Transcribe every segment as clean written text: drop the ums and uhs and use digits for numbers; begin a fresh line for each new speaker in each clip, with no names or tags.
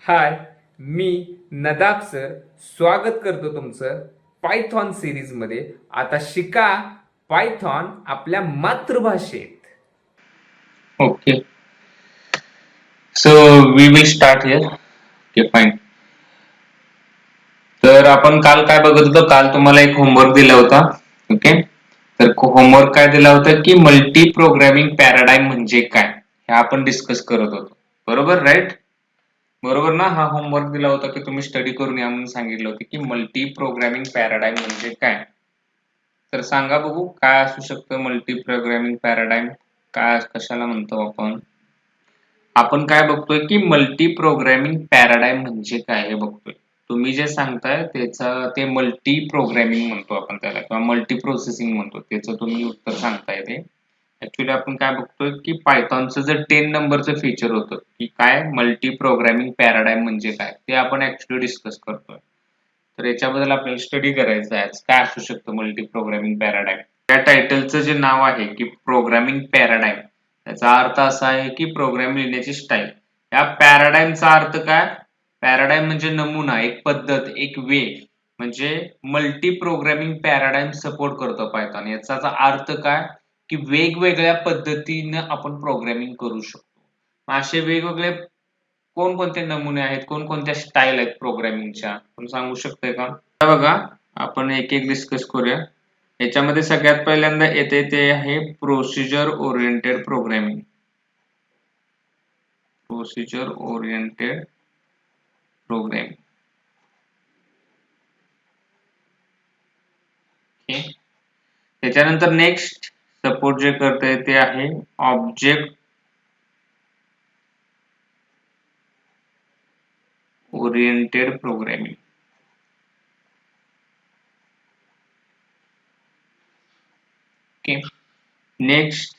हाय, मी नदाब sir स्वागत करतो तुमचं पायथॉन सिरीजमध्ये. आता शिका पायथॉन आपल्या मातृभाषेत.
Okay, so we will start here. Okay, fine. तर आपण काल काय बघत होतो? काल तुम्हाला एक होमवर्क दिला होता. ओके, तर होमवर्क काय दिला होता की मल्टी प्रोग्रामिंग पॅराडाइम म्हणजे काय हे आपण डिस्कस करत होतो. बरोबर, राईट? बरोबर ना? हा होमवर्क दिला होता की तुम्ही स्टडी करून या म्हणून सांगितलं होतं की मल्टी प्रोग्रामिंग पॅराडाइम म्हणजे काय. तर सांगा बघू काय असू शकतं मल्टी प्रोग्रामिंग पॅराडाइम, काय कशाला म्हणतो आपण काय बघतोय की मल्टी प्रोग्रामिंग पॅराडाइम म्हणजे काय हे बघतोय. तुम्ही जे सांगताय त्याचं ते मल्टी प्रोग्रामिंग म्हणतो आपण त्याला, किंवा मल्टी प्रोसेसिंग म्हणतो, त्याचं तुम्ही उत्तर सांगताय ते. ऍक्च्युली आपण काय बघतोय की पायथॉनचं जर 10 नंबरचं फीचर होतं की काय मल्टी प्रोग्रामिंग पॅराडाइम म्हणजे काय, ते आपण ऍक्च्युली डिस्कस करतोय. तर याच्याबद्दल आपल्याला स्टडी करायचं आहे काय असू शकतं मल्टी प्रोग्रामिंग पॅराडाइम. त्या टायटलचं जे नाव आहे की प्रोग्रामिंग पॅराडाइम, याचा अर्थ असा आहे की प्रोग्राम लिहिण्याची स्टाईल. या पॅराडाइमचा अर्थ काय? पॅराडाइम म्हणजे नमुना, एक पद्धत, एक वे. म्हणजे मल्टी प्रोग्रामिंग पॅराडाइम सपोर्ट करतो पायथॉन. याचा अर्थ काय की वेगवेगळ्या पद्धतीने आपण प्रोग्रामिंग करू शकतो. असे वेगवेगळे कोणकोणते नमुने आहेत, कोणकोणत्या स्टाईल आहेत प्रोग्रामिंगच्या, आपण सांगू शकतोय का? बघा, आपण एक एक डिस्कस करूया. याच्यामध्ये सगळ्यात पहिल्यांदा येते ते आहे procedure oriented programming. Procedure oriented programming. Okay, त्याच्यानंतर नेक्स्ट सपोर्ट जे करते ते आहे object oriented programming. Okay, next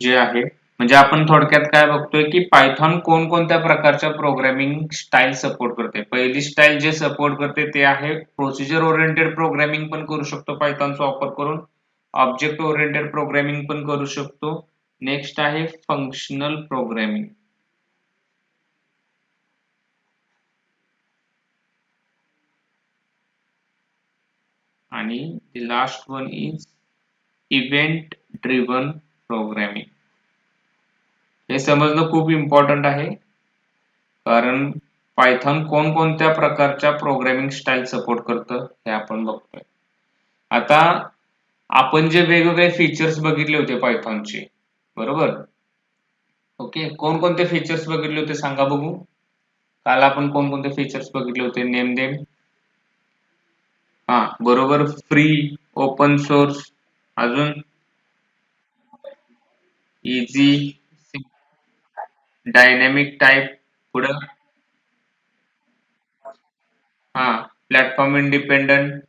जे आहे म्हणजे आपण थोडक्यात काय बघतोय की पायथॉन कोणकोणत्या प्रकारच्या प्रोग्रामिंग स्टाईल सपोर्ट करते. पहिली स्टाईल जे सपोर्ट करते ते आहे प्रोसिजर ओरिएंटेड प्रोग्रामिंग पण करू शकतो पायथॉनचा वापर करून, ऑब्जेक्ट ओरिएंटेड प्रोग्रामिंग पण करू शकतो. नेक्स्ट आहे फंक्शनल प्रोग्रामिंग, आणि last one is event driven programming. हे समजणं खूप इम्पॉर्टंट आहे, कारण पायथॉन कोणकोणत्या प्रकारच्या प्रोग्रामिंग स्टाईल सपोर्ट करतं हे आपण बघतोय. आता आपण जे वेगवेगळे फीचर्स बघितले होते पायथॉनचे, बरोबर? ओके, कोणकोणते फीचर्स बघितले होते सांगा बघू. काल आपण कोणकोणते फीचर्स बघितले होते, नेम देम. हा, बरोबर, फ्री, ओपन सोर्स, अजून इझी, डायनॅमिक टाइप, पुढं हा प्लॅटफॉर्म इंडिपेंडंट,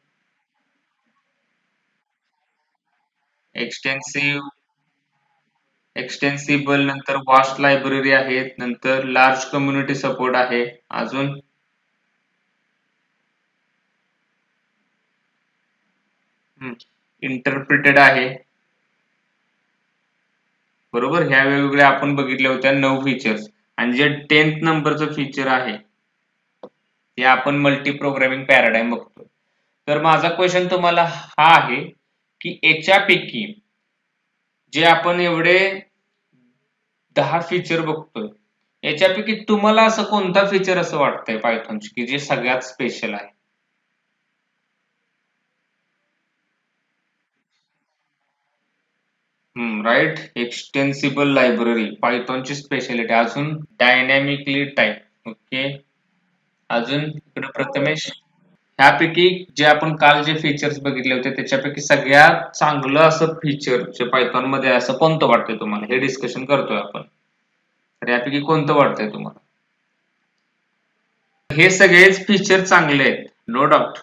एक्सटेन्सिव्ह, एक्सटेन्सिबल, नंतर वास्ट लायब्ररी आहेत, नंतर लार्ज कम्युनिटी सपोर्ट आहे, अजून इंटरप्रिटेड आहे. बरोबर, ह्या वेगवेगळ्या आपण बघितल्या होत्या 9 फीचर्स. आणि जे 10th नंबरचं फीचर आहे ते आपण मल्टी प्रोग्रामिंग पॅराडाइम बघतो. तर माझा क्वेश्चन तुम्हाला हा आहे की याच्यापैकी जे आपण एवढे 10 फीचर बघतोय, याच्यापैकी तुम्हाला असं कोणता फीचर असं वाटतंय पायथॉनची की जे सगळ्यात स्पेशल आहे? राईट, एक्सटेन्सिबल लायब्ररी पायथॉनची स्पेशालिटी. अजून डायनॅमिकली टाइप. ओके, अजून इकडे प्रथमेश. ह्यापैकी जे आपण काल जे फीचर्स बघितले होते त्याच्यापैकी सगळ्यात चांगलं असं फीचर जे पायथॉन मध्ये असं कोणतं वाटतंय तुम्हाला, हे डिस्कशन करतोय आपण. तर यापैकी कोणतं वाटतंय तुम्हाला? हे सगळेच फीचर चांगले आहेत, नो डाऊट.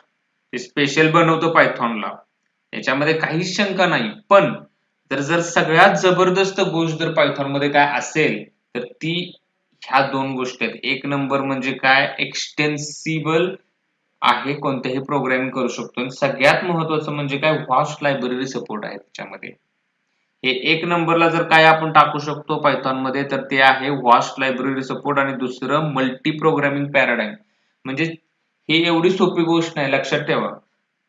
ते स्पेशल बनवतो पायथॉनला, याच्यामध्ये काहीच शंका नाही. पण जर सगळ्यात जबरदस्त गोष्ट जर पायथॉन मध्ये काय असेल तर ती ह्या दोन गोष्टी आहेत. एक नंबर म्हणजे काय, एक्सटेन्सिबल आहे, कोणतेही प्रोग्रामिंग करू शकतो. आणि सगळ्यात महत्वाचं म्हणजे काय, व्हास्ट लायब्ररी सपोर्ट आहे त्याच्यामध्ये. हे एक नंबरला जर काय आपण टाकू शकतो पायथॉन मध्ये तर ते आहे व्हास्ट लायब्ररी सपोर्ट आणि दुसरं मल्टी प्रोग्रामिंग पॅराडाइम. म्हणजे ही एवढी सोपी गोष्ट नाही, लक्षात ठेवा.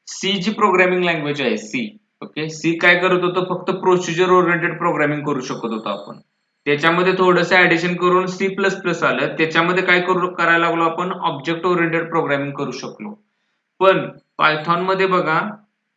सी जी प्रोग्रामिंग लँग्वेज आहे सी, ओके, सी काय करत होतं, फक्त प्रोसिजर ओरिएंटेड प्रोग्रामिंग करू शकत होतो आपण. त्याच्यामध्ये थोडंसं ऍडिशन करून सी प्लस प्लस आलं, त्याच्यामध्ये काय करायला लागलो आपण, ऑब्जेक्ट ओरिएंटेड प्रोग्रामिंग करू शकलो. पण पायथॉन मध्ये बघा,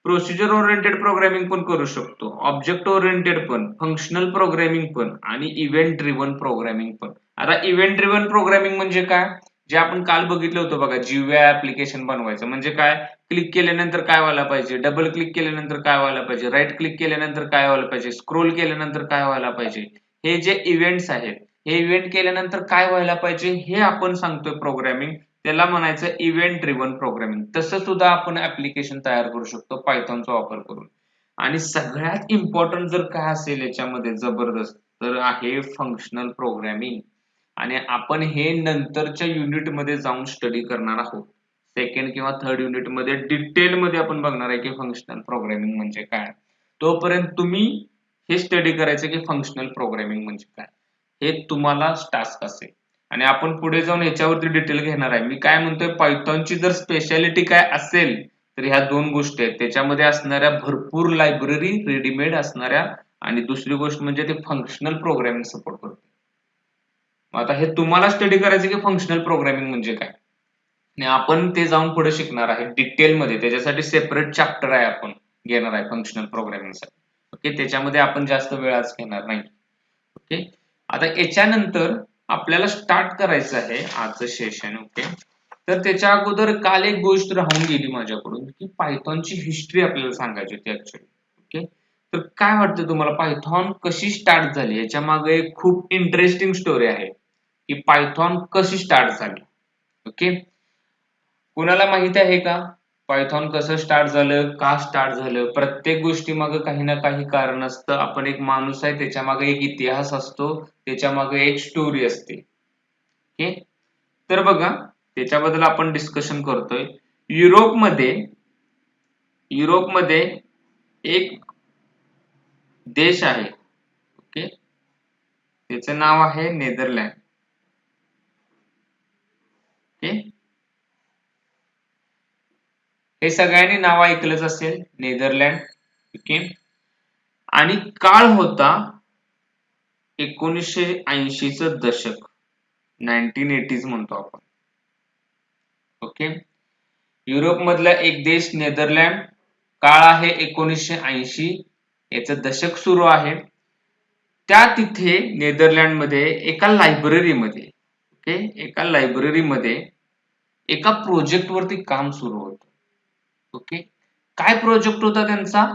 प्रोसिजर ओरिएंटेड प्रोग्रामिंग पण करू शकतो, ऑब्जेक्ट ओरिएंटेड पण, फंक्शनल प्रोग्रामिंग पण आणि इव्हेंट ड्रिव्हन प्रोग्रामिंग पण. आता इव्हेंट ड्रिव्हन प्रोग्रामिंग म्हणजे काय, जे आपण काल बघितलं होतं बघा, जीयूआय ऍप्लिकेशन बनवायचं म्हणजे काय, क्लिक केल्यानंतर काय व्हायला पाहिजे, डबल क्लिक केल्यानंतर काय व्हायला पाहिजे, राईट क्लिक केल्यानंतर काय व्हायला पाहिजे, स्क्रोल केल्यानंतर काय व्हायला पाहिजे, हे जे इव्हेंट्स आहेत, हे इव्हेंट केल्यानंतर काय व्हायला पाहिजे हे आपण सांगतोय प्रोग्रामिंग, त्याला म्हणायचं इव्हेंट ड्रिव्हन प्रोग्रामिंग. तसं सुद्धा आपण ऍप्लिकेशन तयार करू शकतो पायथॉनचा वापर करून. आणि सगळ्यात इम्पॉर्टंट जर काय असेल याच्यामध्ये जबरदस्त, तर आहे फंक्शनल प्रोग्रामिंग. आणि आपण हे नंतरच्या युनिट मध्ये जाऊन स्टडी करणार आहोत. सेकंड किंवा थर्ड युनिट मध्ये डिटेल मध्ये आपण बघणार आहे की फंक्शनल प्रोग्रामिंग म्हणजे काय. तोपर्यंत तुम्ही हे स्टडी करायचं की फंक्शनल प्रोग्रामिंग म्हणजे काय, हे तुम्हाला टास्क असेल. आणि आपण पुढे जाऊन याच्यावरती डिटेल घेणार आहे. मी काय म्हणतोय, पायथॉनची जर स्पेशालिटी काय असेल तर ह्या दोन गोष्टी आहेत, त्याच्यामध्ये असणाऱ्या भरपूर लायब्ररी रेडीमेड असणाऱ्या, आणि दुसरी गोष्ट म्हणजे ते फंक्शनल प्रोग्रामिंग सपोर्ट करते. आता हे तुम्हाला स्टडी करायचं की फंक्शनल प्रोग्रामिंग म्हणजे काय, आणि आपण ते जाऊन पुढे शिकणार आहे डिटेलमध्ये. त्याच्यासाठी सेपरेट चॅप्टर आहे आपण घेणार आहे फंक्शनल प्रोग्रामिंगसाठी. ओके, त्याच्यामध्ये आपण जास्त वेळ आज घेणार नाही. ओके, आता याच्यानंतर आपल्याला स्टार्ट करायचं आहे आजचं सेशन. ओके, तर त्याच्या अगोदर काल एक गोष्ट राहून गेली माझ्याकडून, की पायथॉनची हिस्ट्री आपल्याला सांगायची होती ऍक्च्युअली. ओके, तर काय वाटतं तुम्हाला, पायथॉन कशी स्टार्ट झाली, याच्या मागे एक खूप इंटरेस्टिंग स्टोरी आहे की पायथॉन कशी स्टार्ट झाली. ओके, कुणाला माहित आहे का पायथॉन कसं स्टार्ट झालं, का स्टार्ट झालं? प्रत्येक गोष्टी मागे काही ना काही कारण असतं. आपण एक माणूस आहे, त्याच्या मागे एक इतिहास असतो, त्याच्या मागे एक स्टोरी असते. ओके, तर बघा त्याच्याबद्दल आपण डिस्कशन करतोय. युरोपमध्ये युरोपमध्ये एक देश आहे. ओके, त्याचं नाव आहे नेदरलँड. ओके, हे सगळ्यांनी नाव ऐकलंच असेल, नेदरलँड. ओके, आणि काळ होता 1980च दशक, 1980s म्हणतो आपण. ओके, युरोप मधला एक देश नेदरलँड, काळ आहे 1980, याचं दशक सुरू आहे. त्या तिथे नेदरलँड मध्ये एका लायब्ररीमध्ये, ओके, एका लायब्ररीमध्ये एका प्रोजेक्ट वरती काम सुरू होतं. ओके, काय प्रोजेक्ट होता त्यांचा,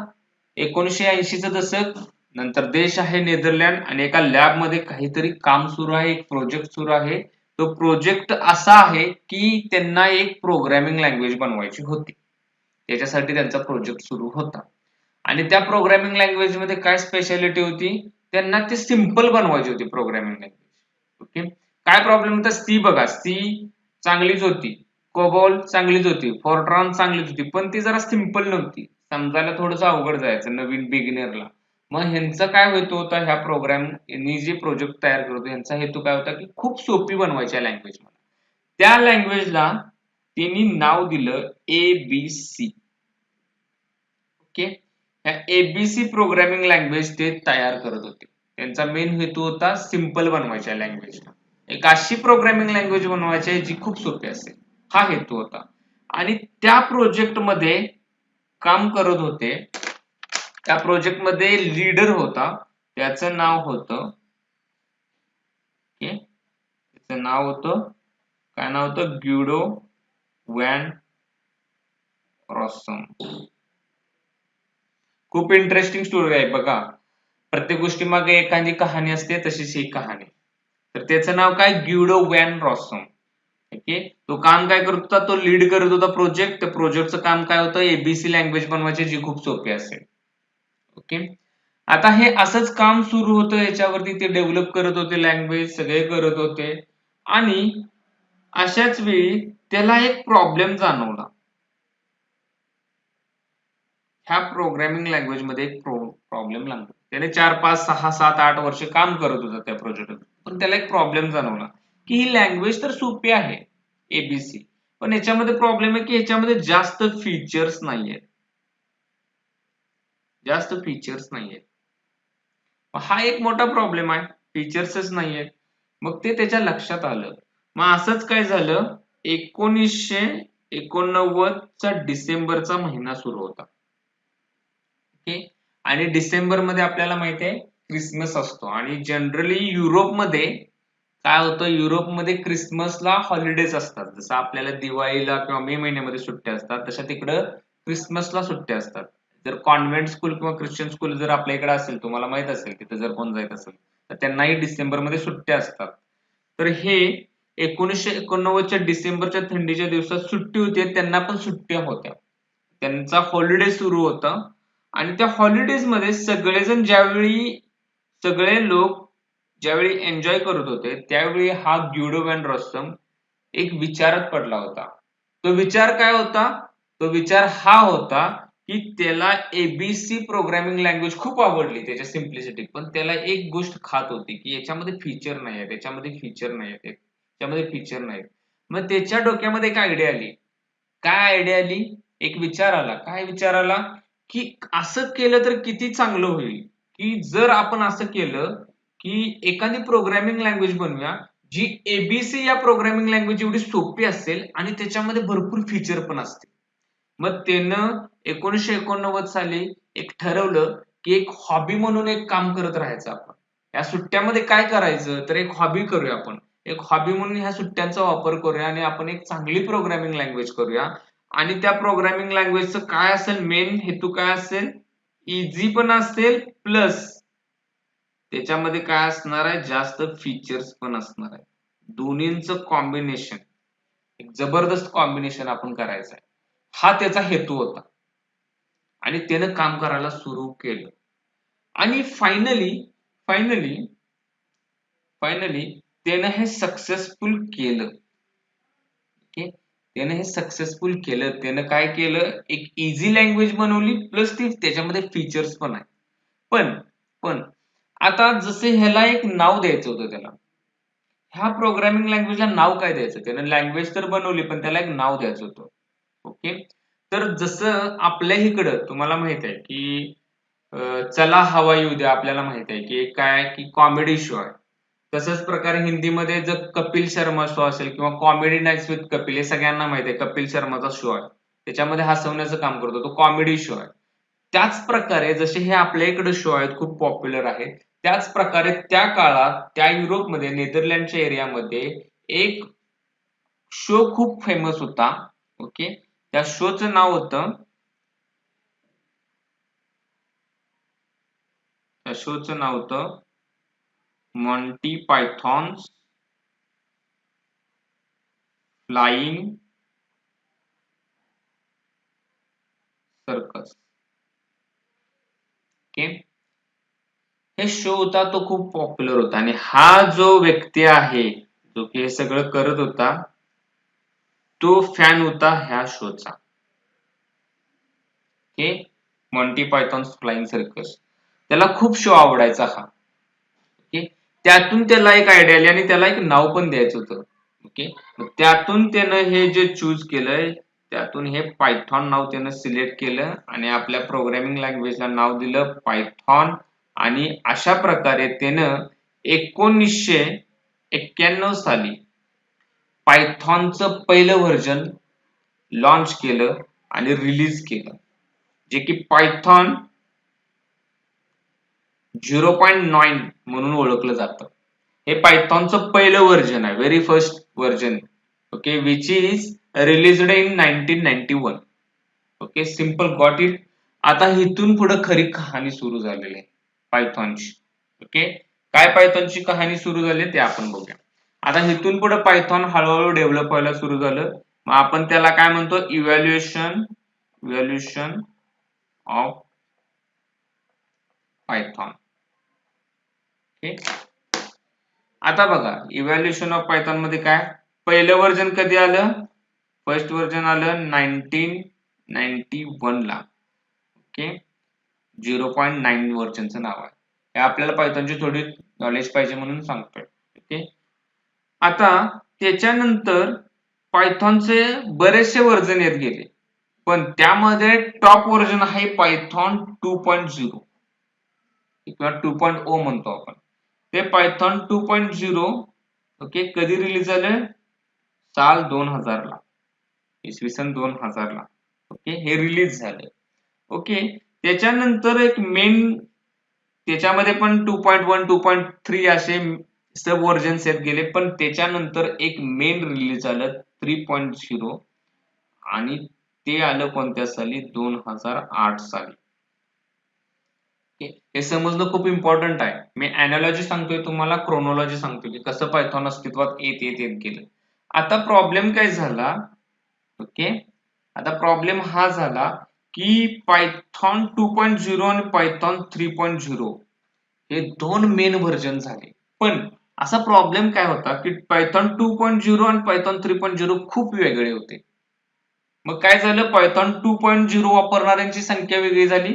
1980चं दशक, नंतर देश आहे नेदरलँड, आणि एका लॅब मध्ये काहीतरी काम सुरू आहे, एक प्रोजेक्ट सुरू आहे. तो प्रोजेक्ट असा आहे की त्यांना एक प्रोग्रामिंग लँग्वेज बनवायची होती, त्याच्यासाठी त्यांचा प्रोजेक्ट सुरू होता. आणि त्या प्रोग्रामिंग लँग्वेज मध्ये काय स्पेशालिटी होती, त्यांना ते सिंपल बनवायची होती प्रोग्रामिंग लँग्वेज. ओके, काय प्रॉब्लेम होता, सी बघा, सी चांगलीच होती, कोबॉल चांगलीच होती, फॉरट्रॉन चांगलीच होती, पण ती जरा सिंपल नव्हती, समजायला थोडंसं अवघड जायचं नवीन बिगिनरला. मग ह्यांचं काय होत होतं, ह्या प्रोग्राम जे प्रोजेक्ट तयार करतो ह्यांचा हेतू काय होता की खूप सोपी बनवायची लँग्वेज मला. त्या लँग्वेजला त्यांनी नाव दिलं ABC. Okay, ABC programming language ते तयार करत होते. त्यांचा मेन हेतू होता सिंपल बनवायच्या लँग्वेजला, एक अशी प्रोग्रामिंग लँग्वेज बनवायची आहे जी खूप सोपी असेल, हा हेतू होता. आणि त्या प्रोजेक्ट मध्ये काम करत होते, त्या प्रोजेक्ट मध्ये लीडर होता, त्याचं नाव होतं, ओके, त्याचं नाव होतं, काय नाव होतं, ग्युडो वॅन रॉसम. खूप इंटरेस्टिंग स्टोरी आहे बघा, प्रत्येक गोष्टी मागे एखादी कहाणी असते, तशीच ही कहाणी. तर त्याचं नाव काय, ग्युडो वॅन रॉसम. ओके, तो काम काय करत होता, तो लीड करत होता प्रोजेक्ट. त्या प्रोजेक्टचं काम काय होतं, एबीसी लँग्वेज बनवायची जी खूप सोपी असेल. ओके, आता हे असंच काम सुरू होतं याच्यावरती, ते डेव्हलप करत होते लँग्वेज, सगळे करत होते. आणि अशाच वेळी त्याला एक प्रॉब्लेम जाणवला. ह्या प्रोग्रामिंग लँग्वेज मध्ये एक प्रॉब्लेम त्याने 4, 5, 6, 7, 8 वर्ष काम करत होता त्या प्रोजेक्टवर. पण त्याला एक प्रॉब्लेम जाणवला की ही लँग्वेज तर सोपी आहे एबीसी, पण याच्यामध्ये प्रॉब्लेम आहे की याच्यामध्ये जास्त फीचर्स नाहीयेत. जास्त फीचर्स नाहीयेत. हा एक मोठा प्रॉब्लेम आहे, फीचर्सच नाहीयेत. मग ते त्याच्या लक्षात आलं. मग असंच काय झालं, 1989 चा डिसेंबरचा महिना सुरू होता. ओके, आणि डिसेंबर मध्ये आपल्याला माहिती आहे क्रिसमस असतो, आणि जनरली युरोपमध्ये काय होतं, युरोपमध्ये क्रिसमसला हॉलिडेज असतात. जसं आपल्याला दिवाळीला किंवा मे महिन्यामध्ये सुट्ट्या असतात, तशा तिकडं क्रिसमसला सुट्ट्या असतात. जर कॉन्व्हेंट स्कूल किंवा ख्रिश्चन स्कूल जर आपल्या इकडे असेल, तुम्हाला माहित असेल, तिथे जर कोण जात असेल तर त्यांनाही डिसेंबरमध्ये सुट्ट्या असतात. तर हे 1989च्या डिसेंबरच्या थंडीच्या दिवसात सुट्टी होती, त्यांना पण सुट्ट्या होत्या, त्यांचा हॉलिडे सुरू होता. आणि त्या हॉलिडेज मध्ये सगळे लोक ज्यावेळी एन्जॉय करत होते, त्यावेळी हा ग्युडो व्हॅन रॉसम एक विचारात पडला होता. तो विचार काय होता? तो विचार हा होता की त्याला एबीसी प्रोग्रामिंग लँग्वेज खूप आवडली, त्याच्या सिम्प्लिसिटी, पण त्याला एक गोष्ट खात होती की याच्यामध्ये फीचर नाही आहे, याच्यामध्ये फीचर नाही आहे, याच्यामध्ये फीचर नाही. मग त्याच्या डोक्यामध्ये एक आयडिया आली. काय आयडिया आली? एक विचार आला. काय विचार आला? की असं केलं तर किती चांगलं होईल, की जर आपण असं केलं की एखादी प्रोग्रामिंग लँग्वेज बनवूया जी एबीसी या प्रोग्रामिंग लँग्वेज एवढी सोपी असेल आणि त्याच्यामध्ये भरपूर फीचर पण असतील. मग त्यानं 1989 साली एक ठरवलं की एक हॉबी म्हणून एक काम करत राहायचं आपण. या सुट्ट्यामध्ये काय करायचं, तर एक हॉबी करूया आपण. एक हॉबी म्हणून ह्या सुट्ट्यांचा वापर करूया आणि आपण एक चांगली प्रोग्रामिंग लँग्वेज करूया. आणि त्या प्रोग्रामिंग लँग्वेजचं काय असेल, मेन हेतू काय असेल, इझी पण असेल, प्लस त्याच्यामध्ये काय असणार आहे, जास्त फीचर्स पण असणार आहे. दोन्हींचं कॉम्बिनेशन, एक जबरदस्त कॉम्बिनेशन आपण करायचं आहे, हा त्याचा हेतू होता. आणि त्यानं काम करायला सुरू केलं. आणि फायनली त्यानं हे सक्सेसफुल केलं. ओके, त्यानं हे सक्सेसफुल केलं. त्यानं काय केलं, एक इझी लँग्वेज बनवली, प्लस ती त्याच्यामध्ये फीचर्स पण आहे. पण आता जसे ह्याला एक नाव द्यायचं होतं, त्याला ह्या प्रोग्रामिंग लँग्वेजला नाव काय द्यायचं, त्यानं लँग्वेज तर बनवली पण त्याला एक नाव द्यायचं होतं. ओके, तर जसं आपल्या इकडं तुम्हाला माहित आहे की चला हवा येऊ द्या, आपल्याला माहित आहे की काय, की कॉमेडी शो आहे. तसंच प्रकारे हिंदीमध्ये जर कपिल शर्मा शो असेल किंवा कॉमेडी नाईट्स विथ कपिल, हे सगळ्यांना माहित आहे, कपिल शर्माचा शो आहे, त्याच्यामध्ये हसवण्याचं काम करतो, तो कॉमेडी शो आहे. त्याच प्रकारे जसे हे आपल्या इकडे शो आहेत, खूप पॉप्युलर आहेत, त्याच प्रकारे त्या काळात त्या युरोपमध्ये, नेदरलँडच्या एरियामध्ये एक शो खूप फेमस होता. ओके, त्या शोचं नाव होतं, मॉन्टी पायथॉन्स फ्लाइंग सर्कस. ओके, हे शो होता तो खूप पॉप्युलर होता, आणि हा जो व्यक्ती आहे जो की हे सगळं करत होता, तो फॅन होता ह्या शोचा. ओके, मॉन्टी पायथॉन्स फ्लाइंग सर्कस, त्याला खूप शो आवडायचा हा. ओके, त्यातून त्याला एक आयडिया आली आणि त्याला एक नाव पण द्यायचं होतं. ओके, त्यातून त्यानं हे जे चूज केलंय, त्यातून हे पायथॉन नाव त्यानं सिलेक्ट केलं आणि आपल्या प्रोग्रामिंग लँग्वेजला नाव दिलं पायथॉन. आणि अशा प्रकारे त्यानं 1991 साली पायथॉनचं पहिलं व्हर्जन लॉन्च केलं आणि रिलीज केलं, जे की पायथॉन 0.9 म्हणून ओळखलं जातं. हे पायथॉनचं पहिलं व्हर्जन आहे, very first version. Okay, which is released in 1991. Okay, simple, got it. आता इथून पुढे खरी कहाणी सुरू झालेली आहे पायथॉनची. ओके, काय पायथॉनची कहाणी सुरू झाली ते आपण बघूया. आता इथून पुढे पायथॉन हळूहळू डेव्हलप व्हायला सुरू झालं. मग आपण त्याला काय म्हणतो, इव्हॅल्युएशन ऑफ पायथॉन. ओके, आता बघा, इव्हॅल्युएशन ऑफ पायथॉन मध्ये काय, पहिलं व्हर्जन कधी आलं, फर्स्ट व्हर्जन आलं 1991 ला. ओके, 0.9 व्हर्जनचं नाव आहे. हे आपल्याला पायथॉनची थोडी नॉलेज पाहिजे म्हणून सांगतोय. ओके, आता त्याच्यानंतर पायथॉनचे बरेचसे व्हर्जन येत गेले, पण त्यामध्ये टॉप व्हर्जन आहे पायथॉन 2.0 किंवा 2.0 म्हणतो आपण. ते पायथॉन 2.0 ओके कधी रिलीज झालं? साल 2000 ला, इसवी सन 2000 ला. ओके, हे रिलीज झालं. ओके, त्याच्यानंतर एक मेन, त्याच्यामध्ये पण 2.1 2.3 असे सब व्हर्जन्स येत गेले, पण त्याच्यानंतर एक मेन रिलीज झालं 3.0 आणि ते आलं कोणत्या साली? 2008 साली. हे समजणं खूप इम्पॉर्टंट आहे. मी अनालॉजी सांगतोय तुम्हाला, क्रोनॉलॉजी सांगतोय की कसं पायथॉन अस्तित्वात येत येत येत गेलं. आता प्रॉब्लेम काय झाला? ओके, आता प्रॉब्लेम हा झाला की पायथॉन 2.0 आणि पायथॉन 3.0 हे दोन मेन व्हर्जन झाले, पण असा प्रॉब्लेम काय होता की पायथॉन 2.0 आणि पायथॉन 3.0 खूप वेगळे होते. मग काय झालं? पायथॉन 2.0 वापरणाऱ्यांची संख्या वेगळी झाली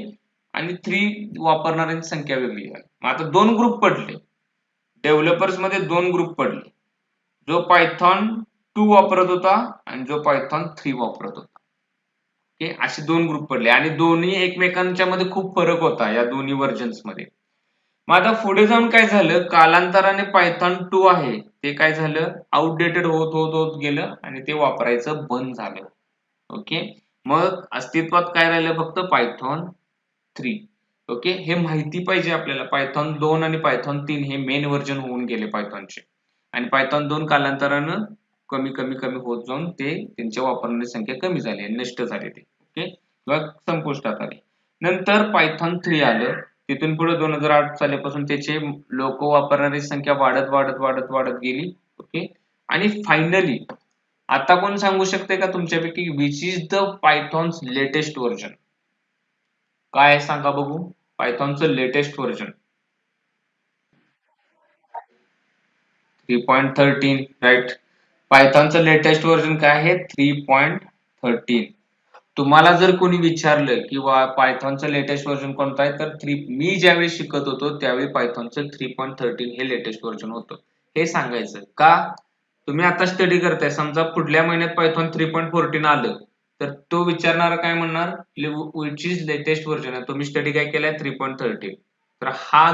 आणि 3 वापरणाऱ्यांची संख्या वेगळी झाली. मग आता दोन ग्रुप पडले, डेव्हलपर्स मध्ये दोन ग्रुप पडले, जो पायथॉन 2 वापरत होता आणि जो पायथॉन 3 वापरत होता. ओके, असे दोन ग्रुप पडले आणि दोन्ही एकमेकांच्या मध्ये खूप फरक होता या दोन्ही व्हर्जन्स मध्ये. मग आता पुढे जाऊन काय झालं? कालांतराने पायथॉन 2 आहे ते काय झालं? आउटडेटेड होत होत होत गेलं आणि ते वापरायचं बंद झालं. ओके, मग अस्तित्वात काय राहिलं? फक्त पायथॉन 3. ओके, हे माहिती पाहिजे आपल्याला. पायथॉन 2 आणि पायथॉन 3 हे मेन व्हर्जन होऊन गेले पायथॉनचे, आणि पायथॉन 2 कालांतरानं कमी कमी कमी होत जाऊन ते त्यांच्या वापरण्याची संख्या कमी झाली, नष्ट झाले ते. ओके, किंवा संपुष्टात आले. नंतर पायथॉन 3 आलं, तिथून पुढे 2008 सालापासून त्याचे लोक वापरणारी संख्या वाढत वाढत वाढत वाढत गेली. ओके, आणि फायनली आता कोण सांगू शकते का तुमच्यापैकी which is the Python's latest version? काय आहे सांगा बघू, पायथॉनचं लेटेस्ट व्हर्जन? 3.13, राईट. पायथॉनचं लेटेस्ट व्हर्जन काय आहे? 3.13. तुम्हाला जर कोणी विचारलं की पायथॉनचं लेटेस्ट व्हर्जन कोणतं आहे, तर मी ज्यावेळी शिकत होतो त्यावेळी पायथॉनचं 3.13 हे लेटेस्ट व्हर्जन होतं, हे सांगायचं. का? तुम्ही आता स्टडी करताय, समजा पुढल्या महिन्यात पायथॉन 3.14 आलं, तर तो विचारणारा काय म्हणणार? विच इज लेटेस्ट व्हर्जन आहे. तुम्ही स्टडी काय केलाय? 3.13. तर हा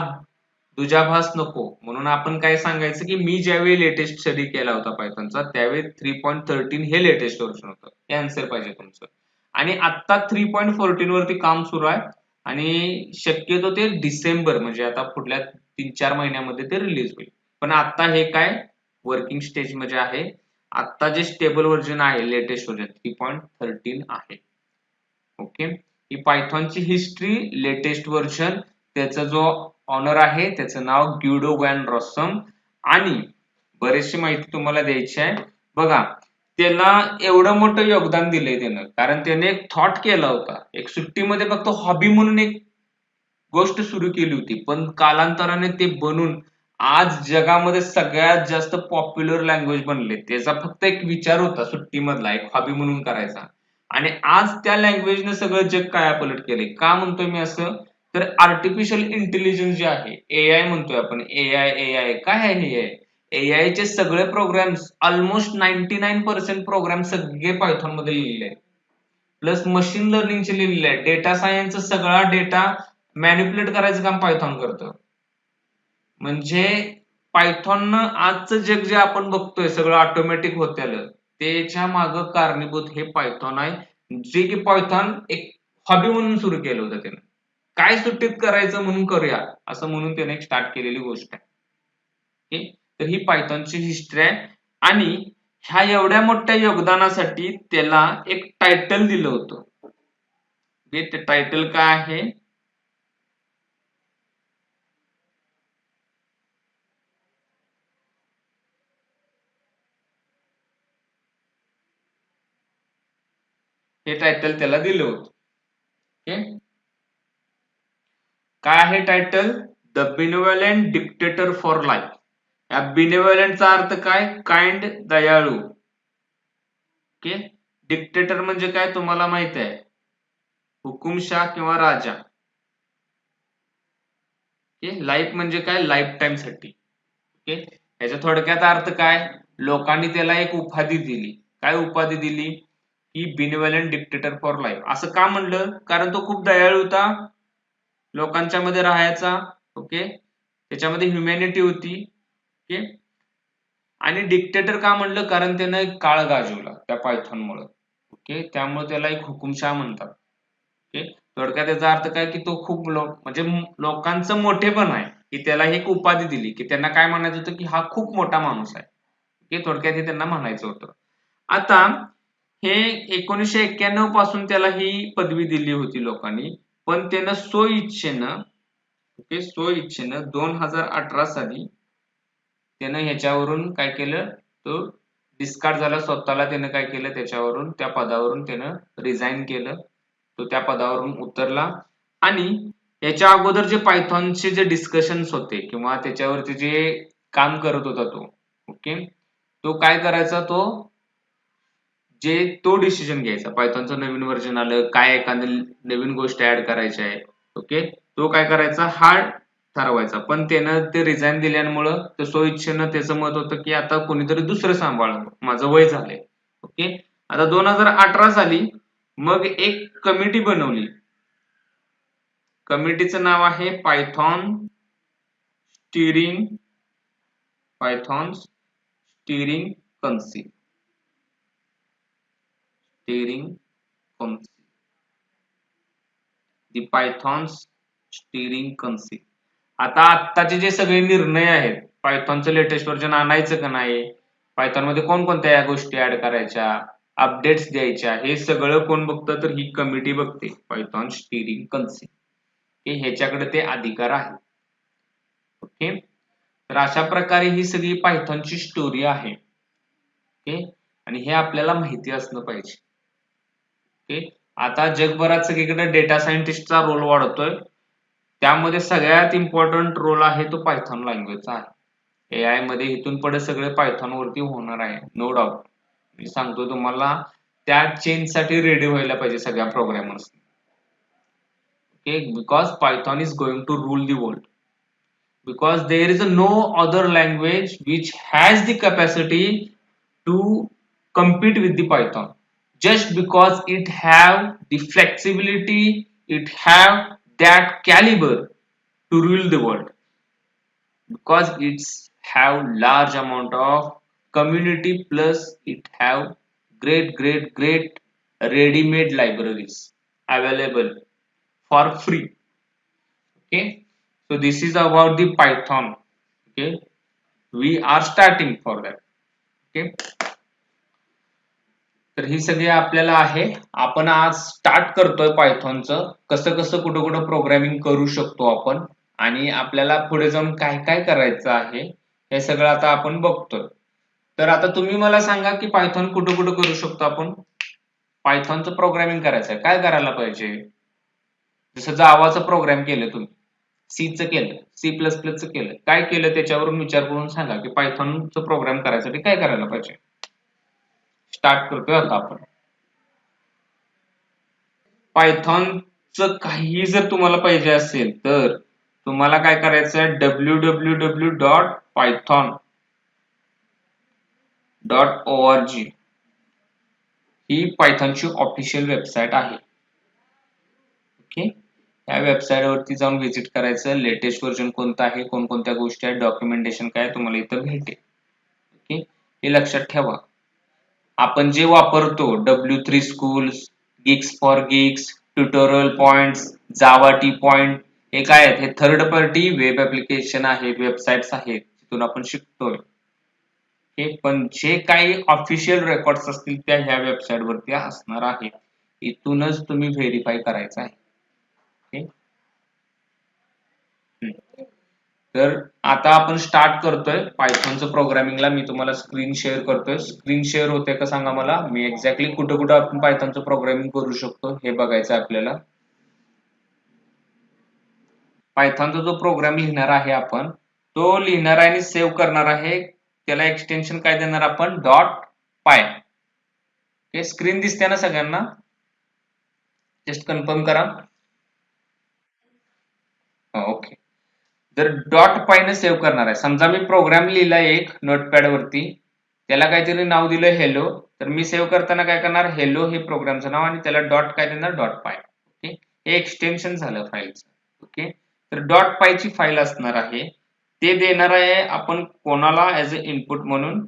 दुजाभास नको म्हणून आपण काय सांगायचं की मी ज्यावेळी लेटेस्ट स्टडी केला होता पायथॉनचा त्यावेळी 3.13 हे लेटेस्ट व्हर्जन होतं. हे आन्सर पाहिजे तुमचं. आणि आता 3.14 वरती काम सुरू आहे आणि शक्यतो ते डिसेंबर, म्हणजे आता पुढल्या 3-4 महिन्यामध्ये ते रिलीज होईल. पण आता हे काय वर्किंग स्टेज मध्ये आहे. आता जे स्टेबल व्हर्जन आहे लेटेस्ट व्हर्जन 3.13 आहे. ओके, ही पायथॉनची हिस्ट्री, लेटेस्ट व्हर्जन, त्याचा जो ऑनर आहे त्याचं नाव ग्युडो वॅन रॉसम, आणि बरेचशी माहिती तुम्हाला द्यायची आहे. बघा, त्याला एवढं मोठं योगदान दिलंय त्यानं, कारण त्याने एक थॉट केला होता. एक सुट्टीमध्ये फक्त हॉबी म्हणून एक गोष्ट सुरू केली होती, पण कालांतराने ते बनून आज जगामध्ये सगळ्यात जास्त पॉप्युलर लँग्वेज बनले. त्याचा फक्त एक विचार होता सुट्टीमधला, एक हॉबी म्हणून करायचा, आणि आज त्या लँग्वेजने सगळं जग कायापालट केले. का म्हणतोय मी असं? तर आर्टिफिशियल इंटेलिजन्स जे आहे, एआय म्हणतोय आपण, एआय एआय काय आहे? हे एआय चे सगळे प्रोग्राम्स, ऑलमोस्ट 99% प्रोग्राम सगळे पायथॉन मध्ये लिहिलेले आहेत. प्लस मशीन लर्निंगचे लिहिलेले आहे. डेटा सायन्सचा सगळा डेटा मॅनिप्युलेट करायचं काम पायथॉन करतं. म्हणजे पायथॉननं आजचं जग जे आपण बघतोय सगळं ऑटोमॅटिक होत आलं, त्याच्या मागं कारणीभूत हे पायथॉन आहे, जे की पायथॉन एक हॉबी म्हणून सुरू केलं होतं त्यानं. काय सुट्टीत करायचं म्हणून करूया असं म्हणून त्याने एक स्टार्ट केलेली गोष्ट आहे. ओके, तर ही पायथॉनची हिस्ट्री आहे. आणि ह्या एवढ्या मोठ्या योगदानासाठी त्याला एक टायटल दिलं होतं. ते टायटल काय आहे? हे टायटल त्याला दिलं होतं. ओके, काय आहे title? The benevolent dictator for life. या बिनेव्हलंटचा अर्थ काय? काइंड, दयाळू. ओके, डिक्टेटर म्हणजे काय तुम्हाला माहित आहे? हुकुमशाह किंवा राजा. लाईफ म्हणजे काय, लाईफ टाइम साठी. ओके, याच्या थोडक्यात अर्थ काय, लोकांनी त्याला एक उपाधी दिली. काय उपाधी दिली, की बिनिव्हॉलंट डिक्टेटर फॉर लाईफ. असं का म्हणलं, कारण तो खूप दयाळू होता, लोकांच्या मध्ये राहायचा. ओके, त्याच्यामध्ये ह्युमॅनिटी होती. ओके, आणि डिक्टेटर का म्हणलं, कारण त्यानं एक काळ गाजवला त्या पायथॉनमुळे. ओके, त्यामुळे त्याला एक हुकुमशाह म्हणतात. ओके, थोडक्यात त्याचा अर्थ काय, की तो खूप म्हणजे लोकांचं मोठेपण आहे, की त्याला एक उपाधी दिली, की त्यांना काय म्हणायचं होतं, की हा खूप मोठा माणूस आहे. ओके, थोडक्यात हे त्यांना म्हणायचं होतं. आता हे 1991 पासून त्याला ही पदवी दिली होती लोकांनी, पण त्यानं स्वइच्छेनं, ओके, स्वइच्छेनं 2018 साली त्यानं ह्याच्यावरून काय केलं, तो डिस्कार्ड झाला. स्वतःला त्यानं काय केलं, त्याच्यावरून, त्या पदावरून त्यानं रिझाईन केलं. तो त्या पदावरून उतरला. आणि याच्या अगोदर जे पायथॉनचे जे डिस्कशन्स होते किंवा त्याच्यावरती जे काम करत होता तो, ओके, तो काय करायचा, तो डिसिजन घ्यायचा. पायथॉनचं नवीन व्हर्जन आलं, काय एखादी नवीन गोष्ट ऍड करायची आहे, ओके, तो काय करायचा, हा ठरवायचा. पण त्यानं ते रिझाईन दिल्यामुळं तर स्वइच्छेनं त्याचं मत होतं, की आता कोणीतरी दुसरं सांभाळावं, माझं वय झालंय. ओके, आता 2018 साली मग एक कमिटी बनवली. कमिटीचं नाव आहे पायथॉन स्टीरिंग कौन्सिल. दी पायथॉन्स स्टीरिंग कौन्सिल. आता आत्ताचे जे सगळे निर्णय आहेत, पायथॉनचं लेटेस्ट व्हर्जन आणायचं का नाही, पायथॉन मध्ये कोणकोणत्या या गोष्टी ऍड करायच्या, अपडेट्स द्यायच्या, हे सगळं कोण बघतं, तर ही कमिटी बघते, पायथॉन स्टीरिंग कौन्सिल. ह्याच्याकडे ते अधिकार आहे. ओके, तर अशा प्रकारे ही सगळी पायथॉनची स्टोरी आहे. ओके, आणि हे आपल्याला माहिती असलं पाहिजे. ओके, आता जगभरात सगळीकडे डेटा सायंटिस्टचा रोल वाढतोय. त्यामध्ये सगळ्यात इम्पॉर्टंट रोल आहे तो पायथॉन लँग्वेजचा आहे. एआय मध्ये इथून पुढे सगळे पायथॉन वरती होणार आहे, नो डाऊट. मी सांगतो तुम्हाला, त्या चेंज साठी रेडी व्हायला पाहिजे सगळ्या programmers. Okay, because Python is going to rule the world. Because there is no other language which has the capacity to compete with the Python, just because it have the flexibility, it have that caliber to rule the world, because it's have large amount of community, plus it have great ready-made libraries available for free. Okay, so this is about the Python. Okay, we are starting for that. Okay, तर ही सगळी आपल्याला आहे. आपण आज start करतोय पायथॉनचं, कसं कसं कुठं कुठं प्रोग्रामिंग करू शकतो आपण, आणि आपल्याला पुढे जाऊन काय काय करायचं आहे हे सगळं आता आपण बघतोय. तर आता तुम्ही मला सांगा, की पायथॉन कुठं कुठं करू शकतो आपण. पायथॉनचं प्रोग्रामिंग करायचं आहे, काय करायला पाहिजे. जसं जावाचं प्रोग्राम केलं तुम्ही, सीचं केलं, सी प्लस प्लसचं केलं, काय केलं त्याच्यावरून विचार करून सांगा, की पायथॉनचं प्रोग्राम करायसाठी काय करायला पाहिजे. स्टार्ट करतोय आता आपण. पायथॉनचं काही जर तुम्हाला पाहिजे असेल तर तुम्हाला काय करायचं आहे, www.python.org ही पायथॉनची ऑफिशियल वेबसाईट आहे. ओके, या वेबसाईट वरती जाऊन व्हिजिट करायचं, लेटेस्ट व्हर्जन कोणतं आहे, कोणकोणत्या गोष्टी आहेत, डॉक्युमेंटेशन काय तुम्हाला इथं भेटेल. ओके, हे लक्षात ठेवा. आपण जे वापरतो W3 Schools, Geeks for Geeks, tutorial points, Java T point, हे काय आहेत, हे थर्ड पार्टी वेब ऍप्लिकेशन आहेत, वेबसाइट्स आहेत, तिथून आपण शिकतोय. हे पण जे काही ऑफिशियल रेकॉर्ड्स असतील त्या ह्या वेबसाईट वरती असणार आहेत, इथूनच तुम्ही व्हेरीफाय करायचं आहे. ओके, तर आता आपण स्टार्ट करतोय पायथॉनचं प्रोग्रामिंगला. मी तुम्हाला स्क्रीन शेअर करतोय. स्क्रीन शेअर होते का सांगा मला. मी एक्झॅक्टली कुठं कुठं आपण पायथॉनचं प्रोग्रामिंग करू शकतो हे बघायचं आपल्याला. पायथॉनचा जो प्रोग्राम लिहिणार आहे आपण, तो लिहिणार आहे आणि सेव्ह करणार आहे. त्याला एक्सटेन्शन काय देणार आपण, .py. हे स्क्रीन दिसते ना सगळ्यांना, जस्ट कन्फर्म करा. ओके, जर डॉट पायनं सेव्ह करणार आहे, समजा मी प्रोग्राम लिहिला एक नोटपॅड वरती, त्याला काहीतरी नाव दिलं हेलो, तर मी सेव्ह करताना काय करणार, हेलो हे प्रोग्रामचं नाव आणि त्याला डॉट काय देणार, डॉट पाय. ओके, हे एक्सटेन्शन झालं फाईलचं. ओके, तर डॉट पायची फाईल असणार आहे, ते देणार आहे आपण कोणाला ऍज अ इनपुट म्हणून,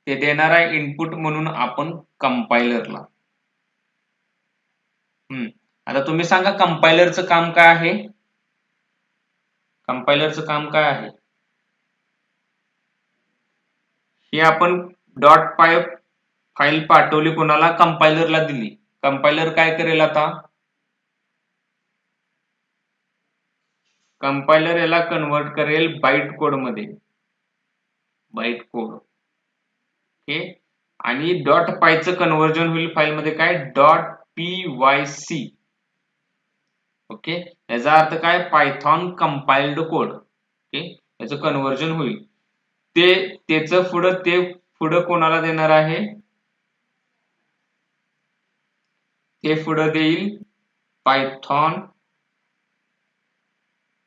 ते देणार आहे इनपुट म्हणून आपण कंपायलरला. आता तुम्ही सांगा कंपायलरचं काम काय आहे, कंपायलरचं काम काय आहे. हे आपण डॉट पाय फाईल पाठवली कोणाला, कंपायलरला दिली. कंपायलर काय करेल आता, कंपायलर याला कन्वर्ट करेल बाईट कोड मध्ये, बाईट कोड. ओके, आणि डॉट पायचं कन्व्हर्जन होईल फाईल मध्ये काय, डॉट pyc. ओके, याचा अर्थ काय, पायथॉन कंपाइल्ड कोड. ओके, याचं कन्व्हर्जन होईल, ते त्याचं पुढं कोणाला देणार आहे, ते पुढं देईल पायथॉन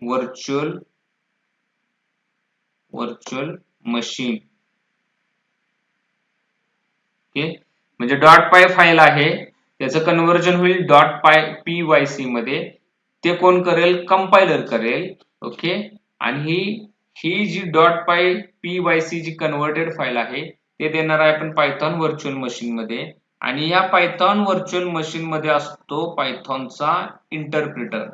व्हर्च्युअल मशीन. ओके, म्हणजे डॉट पाय फाईल आहे, त्याचं कन्व्हर्जन होईल डॉट pyc मध्ये, ते कोण करेल, कंपायलर करेल. ओके, आणि ही जी डॉट pyc जी कन्व्हर्टेड फाईल आहे, ते देणार आहे आपण पायथॉन व्हर्च्युअल मशीन मध्ये. आणि या पायथॉन व्हर्च्युअल मशीन मध्ये असतो पायथॉनचा इंटरप्रिटर.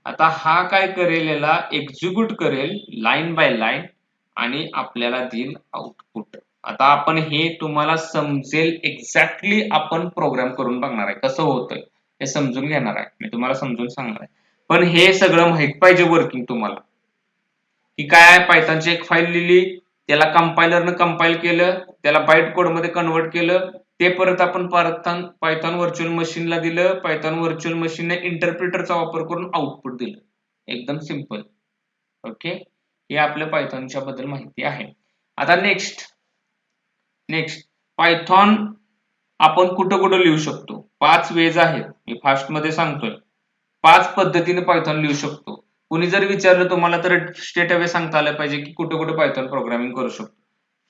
आता हा काय करेल, याला एक्झिक्यूट करेल लाईन बाय लाईन आणि आपल्याला देईल आउटपुट. आता आपण हे तुम्हाला समजेल एक्झॅक्टली आपण प्रोग्राम करून बघणार आहे, कसं होतंय हे समजून घेणार आहे, मी तुम्हाला समजून सांगणार आहे. पण हे सगळं माहित पाहिजे वर्किंग तुम्हाला, की काय आहे. पायथॉनची एक फाईल लिहिली, त्याला कंपायलरनं कंपाईल केलं, त्याला बाईट कोड मध्ये कन्वर्ट केलं, ते परत आपण पायथॉन व्हर्च्युअल मशीनला दिलं, पायथॉन व्हर्च्युअल मशीनने इंटरप्रिटरचा वापर करून आउटपुट दिलं. एकदम सिंपल. ओके, हे आपल्या पायथॉनच्या बद्दल माहिती आहे. आता नेक्स्ट पायथॉन आपण कुठं कुठं लिहू शकतो, 5 वेज आहेत, मी फास्ट मध्ये सांगतोय. 5 पद्धतीने पायथॉन लिहू शकतो. कुणी जर विचारलं तुम्हाला तर स्ट्रेट अवे सांगता आलं पाहिजे की कुठे कुठे पायथॉन प्रोग्रामिंग करू शकतो.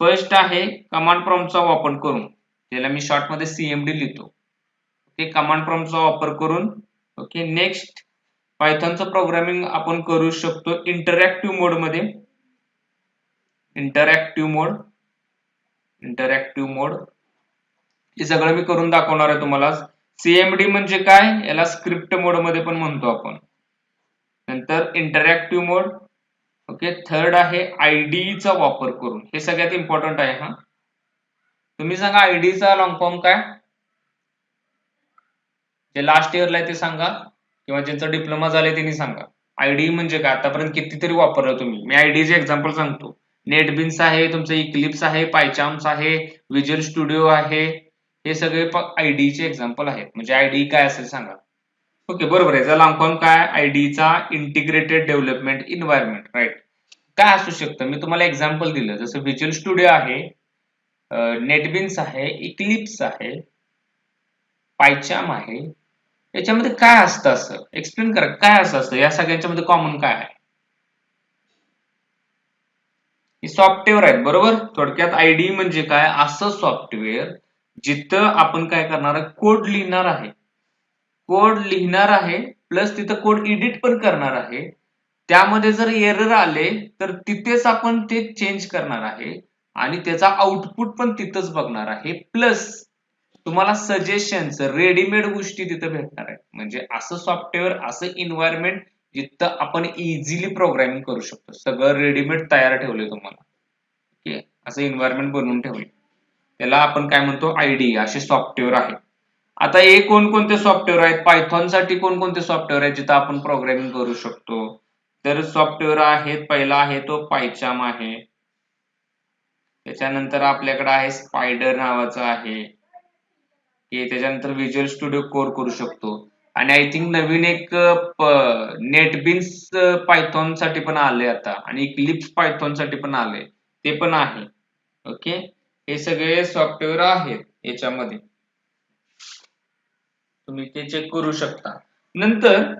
फर्स्ट आहे कमांड प्रॉम्प्टचा वापर करून, त्याला मी शॉर्ट मध्ये सीएमडी लिहितो. ओके, कमांड प्रॉम्प्टचा वापर करून. ओके, नेक्स्ट पायथॉनचं प्रोग्रामिंग आपण करू शकतो इंटरॅक्टिव्ह मोड मध्ये. इंटरॅक्टिव्ह मोड हे सगळं मी करून दाखवणार आहे तुम्हाला. सीएमडी म्हणजे काय, याला स्क्रिप्ट मोड मध्ये पण म्हणतो आपण. नंतर इंटरॅक्टिव्ह मोड. ओके, थर्ड आहे IDE चा वापर करून, हे सगळ्यात इम्पॉर्टंट आहे. हा, तुम्ही सांगा IDE चा लॉंग फॉर्म काय, जे लास्ट इयरला आहे ते सांगा, किंवा ज्यांचा डिप्लोमा झालाय त्यांनी सांगा. IDE म्हणजे काय, आतापर्यंत कितीतरी वापरलं तुम्ही. मी IDE चे एक्झाम्पल सांगतो. नेटबिन्स आहे, तुमचं इक्लिप्स आहे, पायचार्म्स आहे, विज्युअल स्टुडिओ आहे, हे सगळे IDE चे एक्झाम्पल आहेत. म्हणजे IDE काय असेल सांगा. ओके, बरोबर आहे. याचा लॉंग फॉर्म काय, IDE चा इंटिग्रेटेड डेव्हलपमेंट एन्व्हायरमेंट. राईट. काय असू शकतं, मी तुम्हाला एक्झाम्पल दिलं, जसं विज्युअल स्टुडिओ आहे, नेटबिन्स आहे, इक्लिप्स आहे, पायचार्म आहे. याच्यामध्ये काय असतं, असं एक्सप्लेन करा, काय असं या सगळ्यांच्या मध्ये कॉमन काय आहे. हे सॉफ्टवेअर आहेत, बरोबर. थोडक्यात IDE म्हणजे काय, असं सॉफ्टवेअर जिथं आपण काय करणार आहे, कोड लिहिणार आहे, प्लस तिथं कोड एडिट पण करणार आहे. त्यामध्ये जर एरर आले तर तिथेच आपण ते चेंज करणार आहे आणि त्याचा आउटपुट पण तिथंच बघणार आहे. प्लस तुम्हाला सजेशन्स, रेडीमेड गोष्टी तिथं भेटणार आहेत. म्हणजे असं सॉफ्टवेअर, असं एन्व्हायरमेंट जिथं आपण इझिली प्रोग्रामिंग करू शकतो. सगळं रेडीमेड तयार ठेवलंय तुम्हाला. ओके, असं एन्व्हायरमेंट बनवून ठेवलंय, त्याला आपण काय म्हणतो, IDE. असे सॉफ्टवेअर आहे. आता हे कोणकोणते सॉफ्टवेअर आहेत, पायथॉन साठी कोणकोणते सॉफ्टवेअर आहेत जिथं आपण प्रोग्रामिंग करू शकतो. तर सॉफ्टवेअर आहेत, पहिला आहे तो पायचार्म आहे, त्याच्यानंतर आपल्याकडे आहे स्पायडर नावाचं आहे, त्याच्यानंतर विज्युअल स्टुडिओ कोर करू शकतो. आणि आय थिंक नवीन एक नेटबिन्स पायथॉन साठी पण आले आता, आणि इक्लिप्स पायथॉन साठी पण आले, ते पण आहे. ओके, हे सगळे सॉफ्टवेअर आहेत याच्यामध्ये. तुम्ही ते चेक करू शकता. नंतर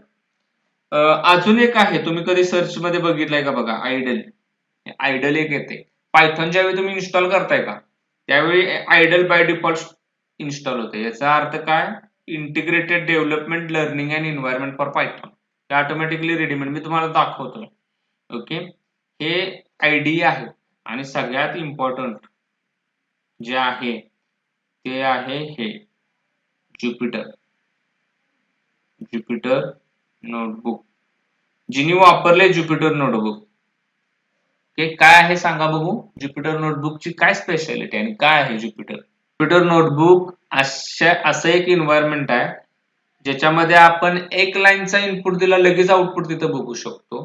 अजून एक आहे, तुम्ही कधी सर्च मध्ये बघितलंय का बघा, आयडल. आयडल एक येते. पायथॉन ज्यावेळी तुम्ही इन्स्टॉल करताय का, त्यावेळी आयडल बाय डिफॉल्ट इन्स्टॉल होते. याचा अर्थ काय, integrated development learning and environment for Python. ते ऑटोमॅटिकली रेडीमेड मी तुम्हाला दाखवतो. ओके, हे आयडी आहे. आणि सगळ्यात इम्पॉर्टंट जे आहे ते आहे हे ज्युपिटर. ज्युपिटर नोटबुक, जिनी वापरले ज्युपिटर नोटबुक. हे काय आहे सांगा बघू, ज्युपिटर नोटबुकची काय स्पेशालिटी आणि काय आहे ज्युपिटर. ज्युपिटर नोटबुक असं एक एन्व्हायरमेंट आहे ज्याच्यामध्ये आपण एक लाईनचा इनपुट दिला लगेच आउटपुट तिथं बघू शकतो.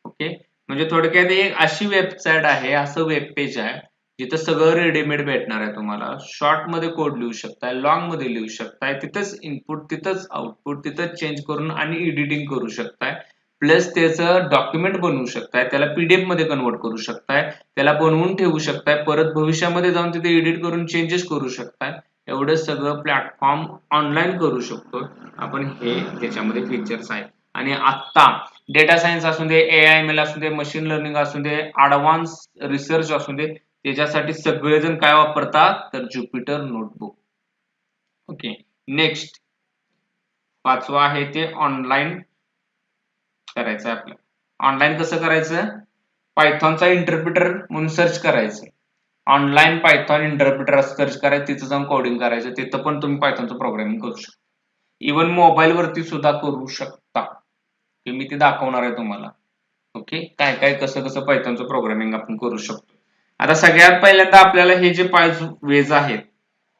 ओके, म्हणजे थोडक्यात एक अशी वेबसाईट आहे, असं वेब पेज आहे जिथं सगळं रेडीमेड भेटणार आहे तुम्हाला. शॉर्ट मध्ये कोड लिहू शकताय, लॉंग मध्ये लिहू शकताय, तिथंच इनपुट तिथंच आउटपुट तिथंच चेंज करून आणि एडिटिंग करू शकताय. प्लस त्याचं डॉक्युमेंट बनवू शकताय, त्याला पीडीएफ मध्ये कन्वर्ट करू शकताय, त्याला बनवून ठेवू शकताय, परत भविष्यामध्ये जाऊन तिथे एडिट करून चेंजेस करू शकताय. एवढं सगळं प्लॅटफॉर्म ऑनलाईन करू शकतो आपण. हे त्याच्यामध्ये फीचर्स आहेत. आणि आता डेटा सायन्स असू दे, एआयएमएल असू दे, मशीन लर्निंग असू दे, ऍडव्हान्स रिसर्च असू दे, त्याच्यासाठी सगळेजण काय वापरतात तर ज्युपिटर नोटबुक. ओके, नेक्स्ट 5वा आहे ते ऑनलाईन करायचं आहे आपल्याला. ऑनलाईन कसं करायचं, पायथॉनचा इंटरप्रिटर म्हणून सर्च करायचं. ऑनलाईन पायथॉन इंटरप्रिटर सर्च करायचं, तिथं जाऊन कोडिंग करायचं. तिथं पण तुम्ही पायथॉनचं प्रोग्रामिंग करू शकता. इव्हन मोबाईल वरती सुद्धा करू शकता. हे मी ते दाखवणार आहे तुम्हाला. ओके, काय काय कसं कसं पायथॉनचं प्रोग्रामिंग आपण करू शकतो. आता सगळ्यात पहिल्यांदा आपल्याला हे जे 5 वेज आहेत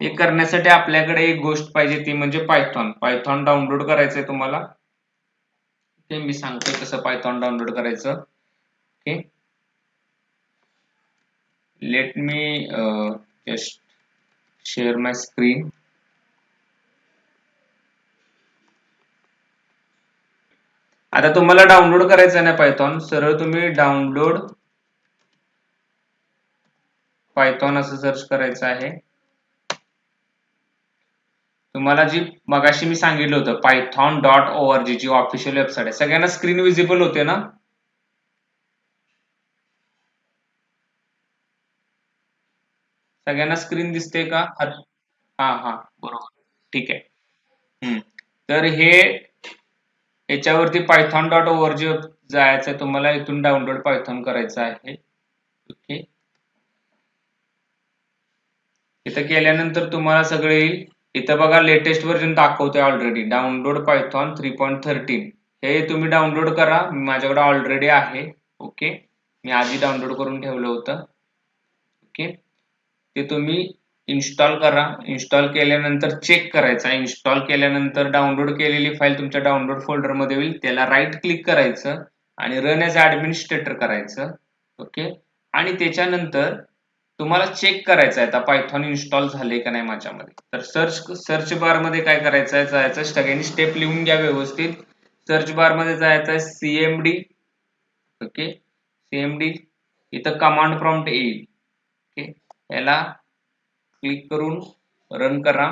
हे करण्यासाठी आपल्याकडे एक गोष्ट पाहिजे, ती म्हणजे पायथॉन. पायथॉन डाउनलोड करायचंय तुम्हाला. ओके, मी सांगतोय कसं पायथॉन डाउनलोड करायचं. Okay, let me just share my screen. आता तुम्हाला डाउनलोड करायचं आहे ना पायथॉन, सरळ तुम्ही डाउनलोड पायथॉन असं सर्च करायचं आहे. तुम्हाला जी मगाशी मी सांगितलं होतं python.org जी ऑफिशियल वेबसाईट आहे, सगळ्यांना स्क्रीन विजिबल होते ना. सगळ्यांना स्क्रीन दिसते का. हा हा, बरोबर, ठीक आहे. तर हे याच्यावरती python.org जायचं, तुम्हाला इथून डाउनलोड पायथॉन करायचं आहे. ओके, इथं केल्यानंतर तुम्हाला सगळे येईल. इथं बघा लेटेस्ट व्हर्जन दाखवतोय ऑलरेडी, डाउनलोड पायथॉन 3.13. हे तुम्ही डाउनलोड करा, माझ्याकडे ऑलरेडी आहे. ओके, मी आधी डाउनलोड करून ठेवलं होतं. ओके, ते तुम्ही इन्स्टॉल करा. इन्स्टॉल केल्यानंतर चेक करायचा. इन्स्टॉल केल्यानंतर डाउनलोड केलेली फाईल तुमच्या डाउनलोड फोल्डर मध्ये होईल, त्याला राईट क्लिक करायचं आणि रन एज ऍडमिनिस्ट्रेटर करायचं. ओके, आणि त्याच्यानंतर तुम्हाला चेक करायचं आहे आता पायथॉन इन्स्टॉल झाले का नाही माझ्यामध्ये. तर सर्च बार मध्ये काय करायचं आहे, जायचं, सगळ्यांनी स्टेप लिहून घ्या व्यवस्थित. सर्च बार मध्ये जायचं आहे सीएमडी. ओके, सीएमडी, इथं कमांड प्रॉम्प्ट येईल. ओके, याला क्लिक करून रन करा.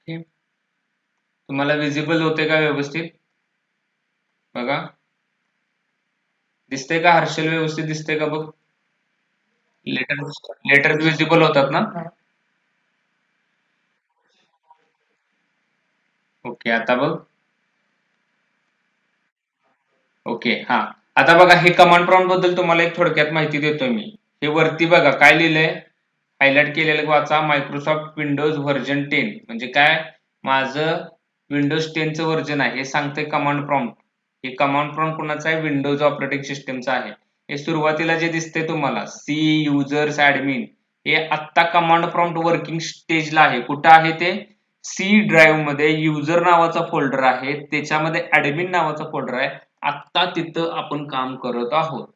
ओके, तुम्हाला विजिबल होते का व्यवस्थित बघा, दिसते का हर्षल, व्यवस्थित दिसते का बघ. लेटर लेटर विजिबल होतात ना. ओके, आता बघ. ओके, हा, आता बघा हे कमांड प्रॉम्प्ट बद्दल तुम्हाला एक थोडक्यात माहिती देतोय मी. हे वरती बघा काय लिहिलंय, हायलाइट केलेलं वाचा, मायक्रोसॉफ्ट विंडोज व्हर्जन 10. म्हणजे काय, माझं विंडोज 10चं व्हर्जन आहे हे सांगतंय कमांड प्रॉम्प्ट. हे कमांड प्रॉम्प्ट कोणाचं आहे, विंडोज ऑपरेटिंग सिस्टमचं आहे. हे सुरुवातीला जे दिसते तुम्हाला सी युजर्स ऍडमिन, हे आत्ता कमांड प्रॉम्प्ट वर्किंग स्टेजला आहे. कुठं आहे ते, सी ड्राईव्ह मध्ये युजर नावाचा फोल्डर आहे, त्याच्यामध्ये ऍडमिन नावाचा फोल्डर आहे. आत्ता तिथं आपण काम करत आहोत.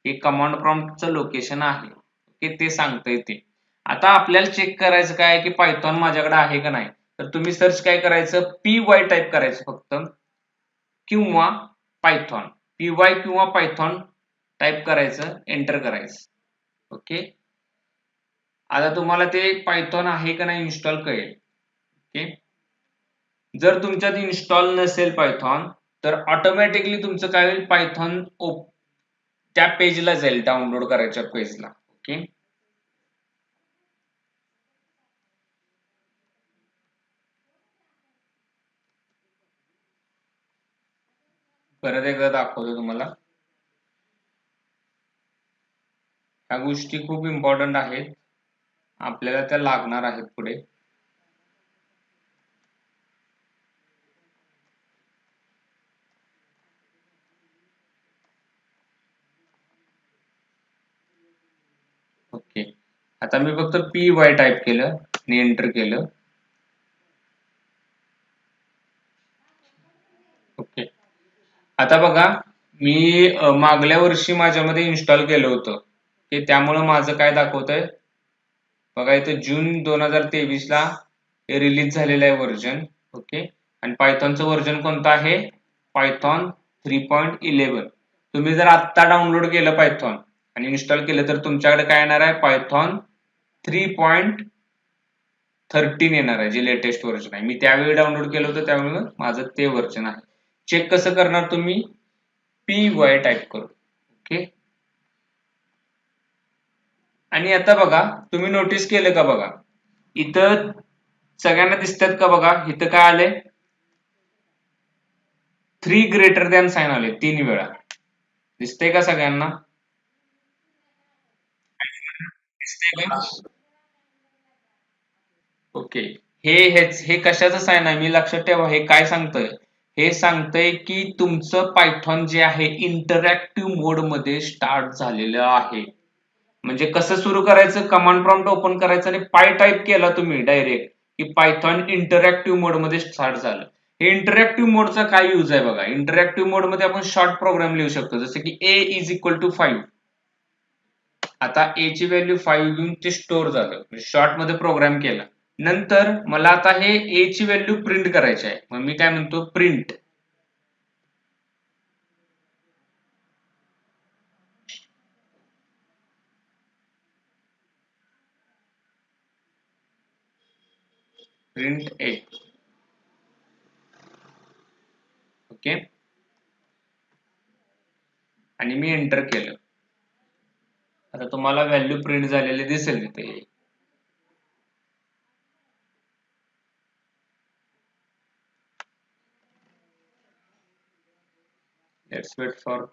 हे कमांड प्रॉम्प्टचं लोकेशन आहे. ओके, ते सांगतंय ते. आता आपल्याला चेक करायचं काय की पायथॉन माझ्याकडे आहे का नाही. तर तुम्ही सर्च काय करायचं, पीवाय टाईप करायचं फक्त, किंवा पायथॉन. पीवाय किंवा पायथॉन टाईप करायचं, एंटर करायचं. ओके, आता तुम्हाला ते पायथॉन आहे का नाही इन्स्टॉल कळेल. ओके. जर तुमच्यात इन्स्टॉल नसेल पायथॉन तर ऑटोमॅटिकली तुमचं काय होईल, पायथॉन त्या पेजला जाईल, डाउनलोड करायच्या पेजला. ओके. परत एकदा दाखवतो तुम्हाला. ह्या गोष्टी खूप इम्पॉर्टंट आहेत, आपल्याला त्या लागणार आहेत पुढे. ओके. आता मी फक्त PY टाईप केलं आणि एंटर केलं. ओके. आता बघा, मी मागल्या वर्षी माझ्यामध्ये इन्स्टॉल केलं होतं, की त्यामुळं माझं काय दाखवतंय बघा, इथं जून 2023 ला हे रिलीज झालेलं आहे व्हर्जन. ओके. आणि पायथॉनचं व्हर्जन कोणतं आहे, पायथॉन 3.11. तुम्ही जर आत्ता डाउनलोड केलं पायथॉन आणि इन्स्टॉल केलं तर तुमच्याकडे काय येणार आहे, पायथॉन 3.13 येणार आहे, जे लेटेस्ट व्हर्जन आहे. मी त्यावेळी डाउनलोड केलं होतं त्यामुळे माझं ते व्हर्जन आहे. चेक कसं करणार तुम्ही, PY टाईप करू. ओके. आणि आता बघा, तुम्ही नोटीस केलं का बघा, इथं सगळ्यांना दिसतात का बघा, इथं काय आले, 3 ग्रेटर दॅन साइन आले 3 वेळा. दिसतंय का सगळ्यांना, दिसतंय का? ओके. हे कशाचं साइन आहे, मी लक्षात ठेवा, हे काय सांगतंय, हे सांगतंय की तुमचं पायथॉन जे आहे इंटरॅक्टिव्ह मोड मध्ये स्टार्ट झालेलं आहे. म्हणजे कसं सुरू करायचं, कमांड प्रॉम्प्ट ओपन करायचं आणि पाय टाईप केला तुम्ही डायरेक्ट की पायथॉन इंटरॅक्टिव्ह मोड मध्ये स्टार्ट झालं. हे इंटरॅक्टिव्ह मोडचा काय यूज आहे बघा, इंटरॅक्टिव्ह मोड मध्ये आपण शॉर्ट प्रोग्राम लिहू शकतो, जसं की A=5. आता A ची व्हॅल्यू 5 घेऊन ते स्टोअर झालं, म्हणजे शॉर्ट मध्ये प्रोग्राम केला. नंतर मला आता हे A ची व्हॅल्यू प्रिंट करायची आहे, मग मी काय म्हणतो, प्रिंट. Print A. ओके. आणि मी एंटर केलं. आता तुम्हाला व्हॅल्यू प्रिंट झालेली दिसेल तिथे. लेट्स वेट फॉर,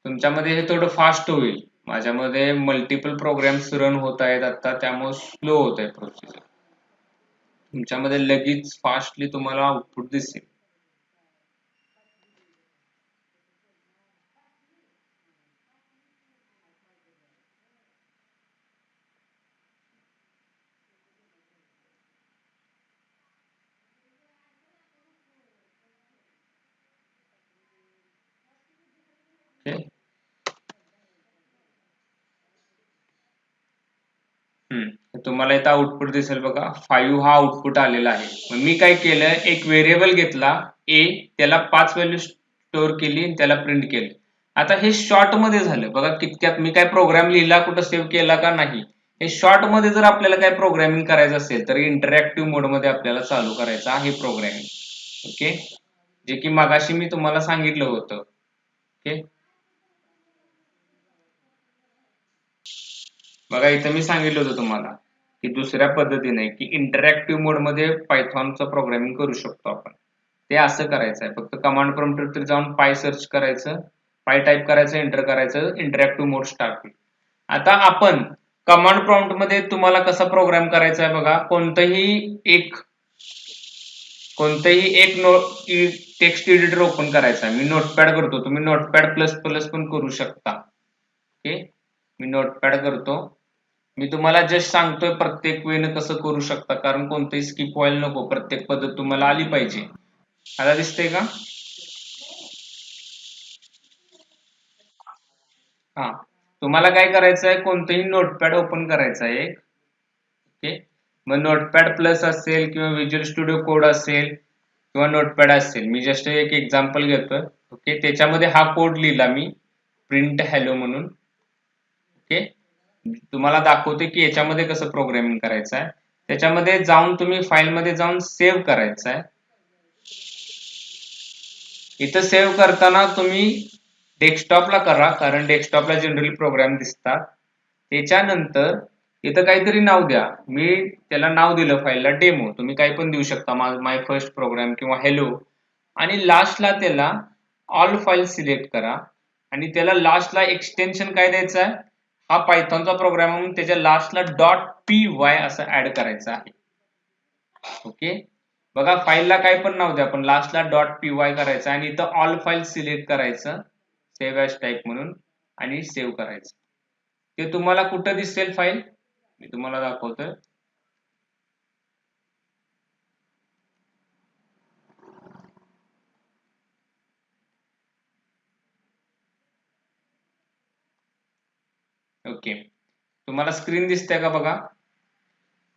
तुमच्यामध्ये हे थोडं फास्ट होईल, माझ्यामध्ये मल्टिपल प्रोग्राम्स रन होत आहेत आता, त्यामुळे स्लो होत आहे प्रोसिजर. तुमच्यामध्ये लगेच फास्टली तुम्हाला आउटपुट दिसेल. ओके. तुम्हाला इथं आउटपुट दिसेल बघा, 5 हा आउटपुट आलेला आहे. मग मी काय केलं, एक व्हेरिएबल घेतला A, त्याला 5 व्हॅल्यू स्टोअर केली आणि त्याला प्रिंट केली. आता हे शॉर्ट मध्ये झालं बघा, कितक्यात मी काय प्रोग्राम लिहिला, कुठं सेव्ह केला का नाही. हे शॉर्ट मध्ये जर आपल्याला काय प्रोग्रामिंग करायचं असेल तर इंटरॅक्टिव्ह मोड मध्ये आपल्याला चालू करायचं आहे प्रोग्रामिंग. ओके. जे की मगाशी मी तुम्हाला सांगितलं होतं. ओके. बघा, इथं मी सांगितलं होतं तुम्हाला की दुसऱ्या पद्धतीने की इंटरॅक्टिव्ह मोड मध्ये पायथॉनचं प्रोग्रामिंग करू शकतो आपण. ते असं करायचं आहे, फक्त कमांड प्रॉम्प्ट जाऊन पाय सर्च करायचं, पाय टाईप करायचं, एंटर करायचं, इंटरॅक्टिव्ह मोड स्टार्ट होईल. आता आपण कमांड प्रॉम्प्ट मध्ये तुम्हाला कसा प्रोग्राम करायचा आहे बघा, कोणतंही एक टेक्स्ट एडिटर ओपन करायचा आहे. मी नोटपॅड करतो, तुम्ही नोटपॅड प्लस प्लस पण करू शकता. ओके. मी नोटपॅड करतो, मी तुम्हाला जस्ट सांगतोय प्रत्येक वेळेनं कसं करू शकता, कारण कोणतंही स्किप व्हायला नको, प्रत्येक पद्धत तुम्हाला आली पाहिजे. आता दिसतंय का, हा. तुम्हाला काय करायचं आहे, कोणतंही नोटपॅड ओपन करायचं आहे. ओके. मग नोटपॅड प्लस असेल किंवा व्हिज्युअल स्टुडिओ कोड असेल किंवा नोटपॅड असेल, मी जस्ट एक एक्झाम्पल घेतोय. ओके. त्याच्यामध्ये हा कोड लिहिला मी, प्रिंट हॅलो म्हणून. ओके. तुम्हाला दाखवते की याच्यामध्ये कसं प्रोग्रामिंग करायचं आहे. त्याच्यामध्ये जाऊन तुम्ही फाईलमध्ये जाऊन सेव्ह करायचं आहे. इथं सेव्ह करताना तुम्ही डेस्कटॉपला करा, कारण डेस्कटॉपला जनरली प्रोग्राम दिसतात. त्याच्यानंतर इथं काहीतरी नाव द्या. मी त्याला नाव दिलं फाईलला डेमो. तुम्ही काही पण देऊ शकता, माय फर्स्ट प्रोग्राम किंवा हेलो. आणि लास्टला त्याला ऑल फाईल सिलेक्ट करा आणि त्याला लास्टला एक्सटेन्शन काय द्यायचं आहे, हा पायथॉनचा प्रोग्राम म्हणून त्याच्या लास्टला .py असं ऍड करायचं आहे. ओके, बघा फाईलला काय पण नाव द्या, पण लास्टला .py करायचं आणि इथं ऑल फाईल सिलेक्ट करायचं सेव्ह ॲज टाईप म्हणून आणि सेव्ह करायचं. ते तुम्हाला कुठं दिसेल फाईल, मी तुम्हाला दाखवतोय. ओके, तुम्हाला स्क्रीन दिसते का बघा.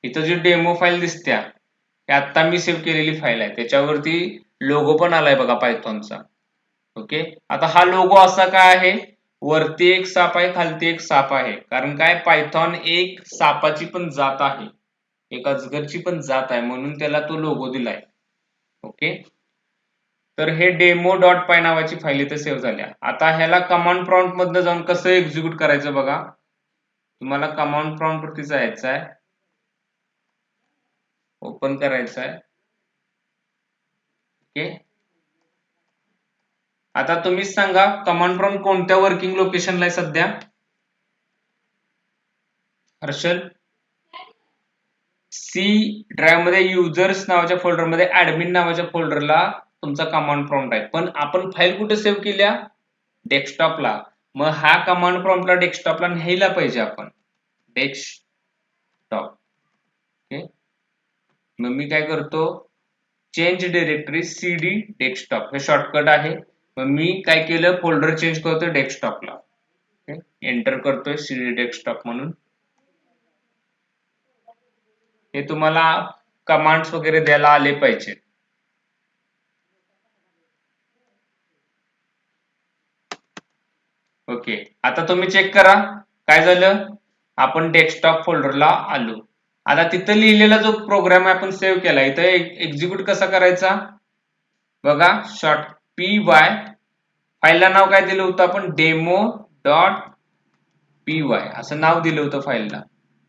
इथं जी डेमो फाईल दिसत्या, ही आता मी सेव्ह केलेली फाईल आहे. त्याच्यावरती लोगो पण आलाय बघा पायथॉनचा. ओके, आता हा लोगो असा काय आहे, वरती एक साप आहे, खालती एक साप आहे. कारण काय, पायथॉन एक सापाची पण जात आहे, एक अजगरची पण जात आहे, म्हणून त्याला तो लोगो दिलाय. ओके, तर हे demo.py नावाची फाईल इथे सेव्ह झाल्या. आता ह्याला कमांड प्रॉम्प्ट मधनं जाऊन कसं एक्झिक्यूट करायचं बघा. तुम्हाला कमांड प्रॉम्प्ट वरती जायचं आहे, ओपन करायचं आहे. ओके, आता तुम्हीच सांगा कमांड प्रॉम्प्ट कोणत्या वर्किंग लोकेशनला आहे सध्या. हर्षल, सी ड्राईव्ह मध्ये युजर्स नावाच्या फोल्डरमध्ये ऍडमिन नावाच्या फोल्डरला तुमचा कमांड प्रॉम्प्ट आहे. पण आपण फाईल कुठे सेव्ह केल्या, डेस्कटॉपला. मग हा कमांड प्रॉम्प्टला डेस्कटॉपला न्यायला पाहिजे आपण, डेस्कटॉप. ओके, मग मी काय करतो, चेंज डिरेक्टरी cd डेस्कटॉप हे शॉर्टकट आहे. मग मी काय केलं, फोल्डर चेंज करतोय डेस्कटॉपला. एंटर करतोय cd डेस्कटॉप म्हणून. हे तुम्हाला कमांड्स वगैरे द्यायला आले पाहिजे. ओके, आता तुम्ही चेक करा काय झालं, आपण डेस्कटॉप फोल्डरला आलो. आता तिथं लिहिलेला जो प्रोग्राम आपण सेव्ह केला, इथं एक्झिक्यूट कसा करायचा बघा. शॉर्ट py, फाईलला नाव काय दिलं होतं आपण, demo.py असं नाव दिलं होतं फाईलला.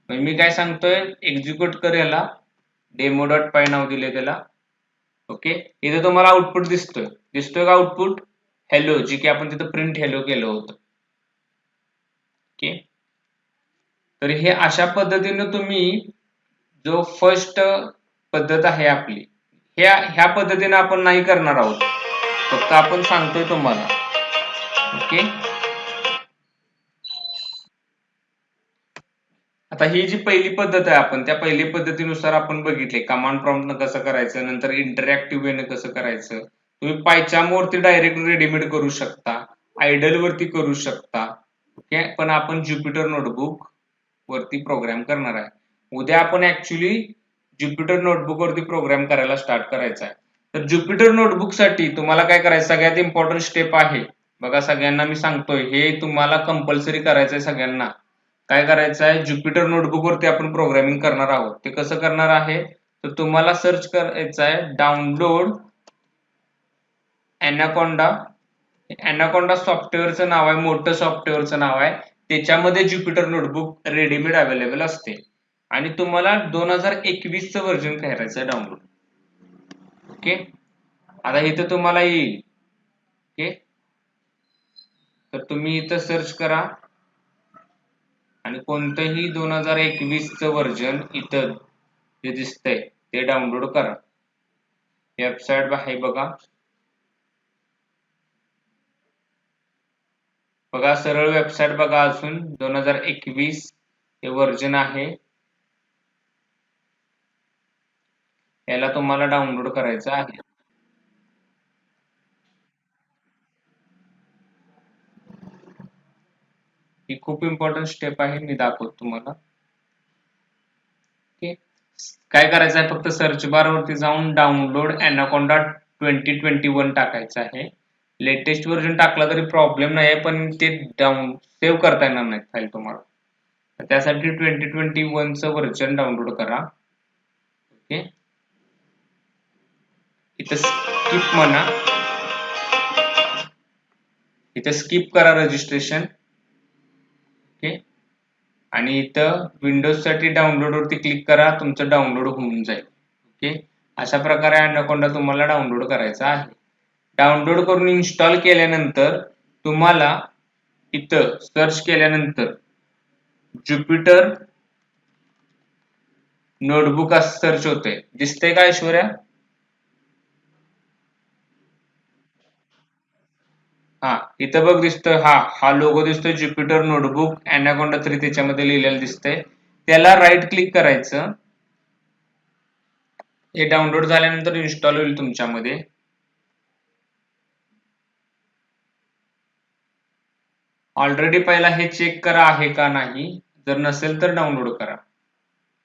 मी काय सांगतोय, एक्झिक्यूट कर याला, demo.py नाव दिले त्याला. ओके, इथे तुम्हाला आउटपुट दिसतोय का आउटपुट, हॅलो, जी की आपण तिथं प्रिंट हॅलो केलं होतं. ओके, तर हे अशा पद्धतीने तुम्ही, जो फर्स्ट पद्धत आहे आपली, ह्या पद्धतीने आपण नाही करणार आहोत, फक्त आपण सांगतोय तुम्हाला. ओके, आता ही जी पहिली पद्धत आहे, आपण त्या पहिली पद्धतीनुसार आपण बघितले, कमांड प्रॉम्प्ट कसं करायचं, नंतर इंटरॅक्टिव्ह वेने कसं करायचं. तुम्ही पायचाम वरती डायरेक्ट रेडीमेड करू शकता, आयडल वरती करू शकता. ओके, पण आपण ज्युपिटर नोटबुक वरती प्रोग्राम करणार आहे. उद्या आपण ऍक्च्युली ज्युपिटर नोटबुक वरती प्रोग्राम करायला स्टार्ट करायचा आहे. तर ज्युपिटर नोटबुक साठी तुम्हाला काय करायचं, सगळ्यात इम्पॉर्टंट स्टेप आहे बघा, सगळ्यांना मी सांगतोय, हे तुम्हाला कंपल्सरी करायचंय सगळ्यांना. काय करायचं आहे, ज्युपिटर नोटबुक वरती आपण प्रोग्रामिंग करणार आहोत. ते कसं करणार आहे, तर तुम्हाला सर्च करायचं आहे, डाउनलोड एनाकोंडा. एनाकोंडा सॉफ्टवेअरचं नाव आहे, मोठं सॉफ्टवेअरचं नाव आहे. त्याच्यामध्ये ज्युपिटर नोटबुक रेडीमेड अवेलेबल असते आणि तुम्हाला 2021 चं व्हर्जन करायचं आहे डाउनलोड. ओके, आता इथं तुम्हाला येईल. ओके, तर तुम्ही इथं सर्च करा आणि कोणतंही 2021 चं व्हर्जन इथं जे दिसतंय ते डाउनलोड करा. वेबसाईट आहे बघा, सरळ वेबसाईट बघा, अजून 2021 हे व्हर्जन आहे, याला तुम्हाला डाउनलोड करायचं आहे. ही खूप इम्पॉर्टंट स्टेप आहे, मी दाखवतो तुम्हाला. ओके, काय करायचं आहे, फक्त सर्च बार वरती जाऊन डाउनलोड एनाकोंडा 2021 टाकायचं आहे. लेटेस्ट व्हर्जन टाकला तरी प्रॉब्लेम नाही आहे, पण ते सेव्ह करता येणार नाही फाईल तुम्हाला. त्यासाठी 2021 चं व्हर्जन डाउनलोड करा. ओके, इथं स्किप म्हणा, इथं स्किप करा रजिस्ट्रेशन. ओके, आणि इथं विंडोज साठी डाउनलोड वरती क्लिक करा, तुमचं डाउनलोड होऊन जाईल. ओके, अशा प्रकारे अनाकोंडा तुम्हाला डाउनलोड करायचा आहे. डाउनलोड करून इन्स्टॉल केल्यानंतर तुम्हाला इथं सर्च केल्यानंतर ज्युपिटर नोटबुक असं सर्च होतंय, दिसतंय का ऐश्वर्या? हा, इथं बघ दिसतोय, हा लोगो दिसतोय, ज्युपिटर नोटबुक अनाकोंडा 3 त्याच्यामध्ये लिहिलेलं दिसतंय. त्याला राईट क्लिक करायचं. हे डाउनलोड झाल्यानंतर इन्स्टॉल होईल तुमच्यामध्ये. ऑलरेडी पहिला हे चेक करा आहे का नाही, जर नसेल तर डाउनलोड करा.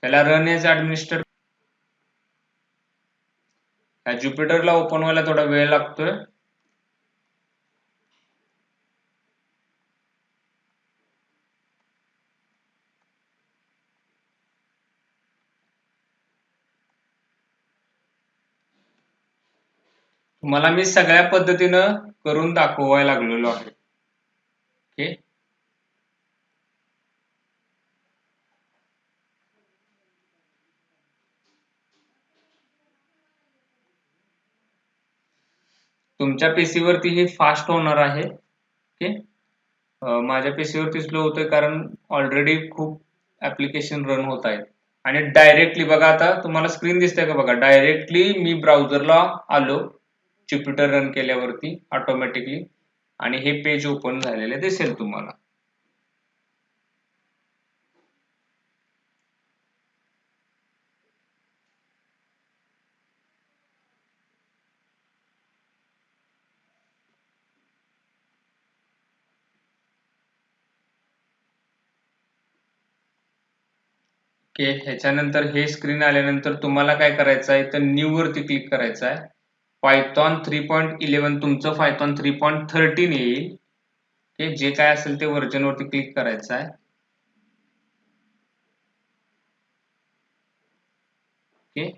त्याला रन एज ऍडमिनिस्टर, या ज्युपिटरला ओपन व्हायला थोडा वेळ लागतोय. तुम्हाला मी सगळ्या पद्धतीनं करून दाखवायला लागलेलो आहे. ओके, तुमच्या पीसी वरती हे फास्ट होणार आहे. ओके, माझ्या पीसी वरती स्लो होतोय कारण ऑलरेडी खूप ऍप्लिकेशन रन होत आहेत. आणि डायरेक्टली बघा, आता तुम्हाला स्क्रीन दिसते का बघा, डायरेक्टली मी ब्राउझरला आलो ज्युपिटर रन केल्यावरती ऑटोमॅटिकली, आणि हे पेज ओपन झालेले दिसेल तुम्हाला. ओके, ह्याच्यानंतर हे स्क्रीन आल्यानंतर तुम्हाला काय करायचं आहे, तर न्यू वरती क्लिक करायचं आहे. पायथॉन 3.11 तुमचं पायथॉन 3.13 येईल. ओके, जे काय असेल ते व्हर्जन वरती क्लिक करायचं आहे. ओके,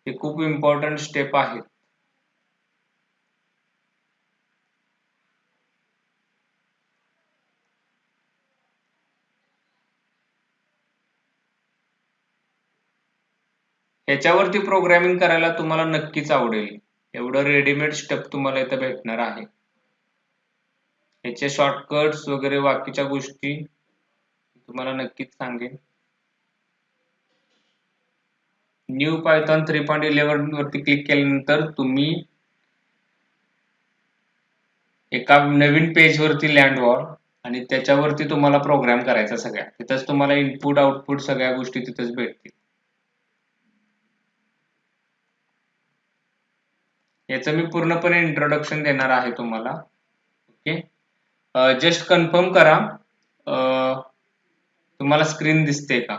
हे खूप इम्पॉर्टंट स्टेप आहे. ह्याच्यावरती प्रोग्रामिंग करायला तुम्हाला नक्कीच आवडेल, एवढं रेडीमेड स्टेप तुम्हाला इथं भेटणार आहे. ह्याचे शॉर्टकट्स वगैरे बाकीच्या गोष्टी तुम्हाला नक्कीच सांगेन. न्यू पायथॉन 3.11 वरती क्लिक केल्यानंतर तुम्ही एका नवीन पेज वरती लँड व्हाल आणि त्याच्यावरती तुम्हाला प्रोग्राम करायचा सगळ्या. तिथंच तुम्हाला इनपुट आउटपुट सगळ्या गोष्टी तिथंच भेटतील. याचं मी पूर्णपणे इंट्रोडक्शन देणार आहे तुम्हाला. ओके, जस्ट कन्फर्म करा, तुम्हाला स्क्रीन दिसते का?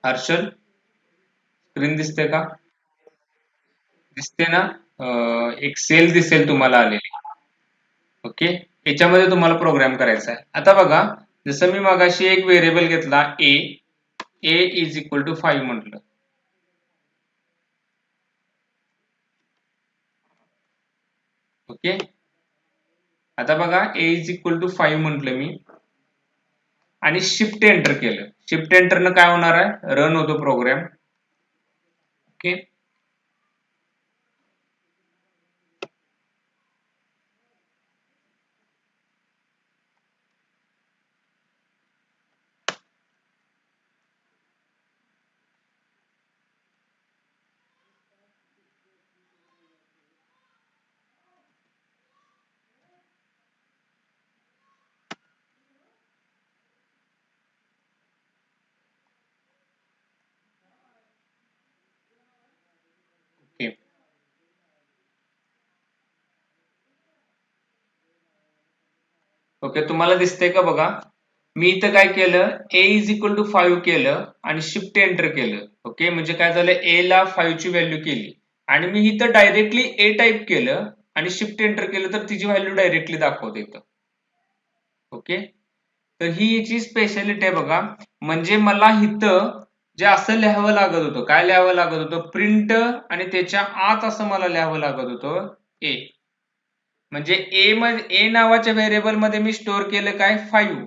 हर्षल, स्क्रीन दिसते का? दिसते ना? एक सेल दिसेल तुम्हाला आलेली. ओके, याच्यामध्ये तुम्हाला प्रोग्राम करायचा आहे. आता बघा, जसं मी मगाशी एक व्हेरिएबल घेतला ए इज इक्वल टू 5 म्हटलं. ओके, आता बघा ए इज इक्वल टू 5 म्हटलं मी आणि शिफ्ट एंटर केलं. शिफ्ट एंटरनं काय होणार आहे, रन होतो प्रोग्राम. ओके, ओके, तुम्हाला दिसतंय का बघा. मी इथं काय केलं, a इज इक्वल टू 5 केलं आणि शिफ्ट एंटर केलं. ओके, म्हणजे काय झालं, a ला 5 ची व्हॅल्यू केली आणि मी इथं डायरेक्टली a टाईप केलं आणि शिफ्ट एंटर केलं तर तिची व्हॅल्यू डायरेक्टली दाखवते इथं. ओके, तर ही याची स्पेशालिटी आहे बघा. म्हणजे मला इथं जे असं लिहावं लागत होतं, काय लिहावं लागत होतं, प्रिंट आणि त्याच्या आत असं मला लिहावं लागत होतं a. म्हणजे a नावाच्या व्हेरिएबल मध्ये मी स्टोअर केलं काय, 5,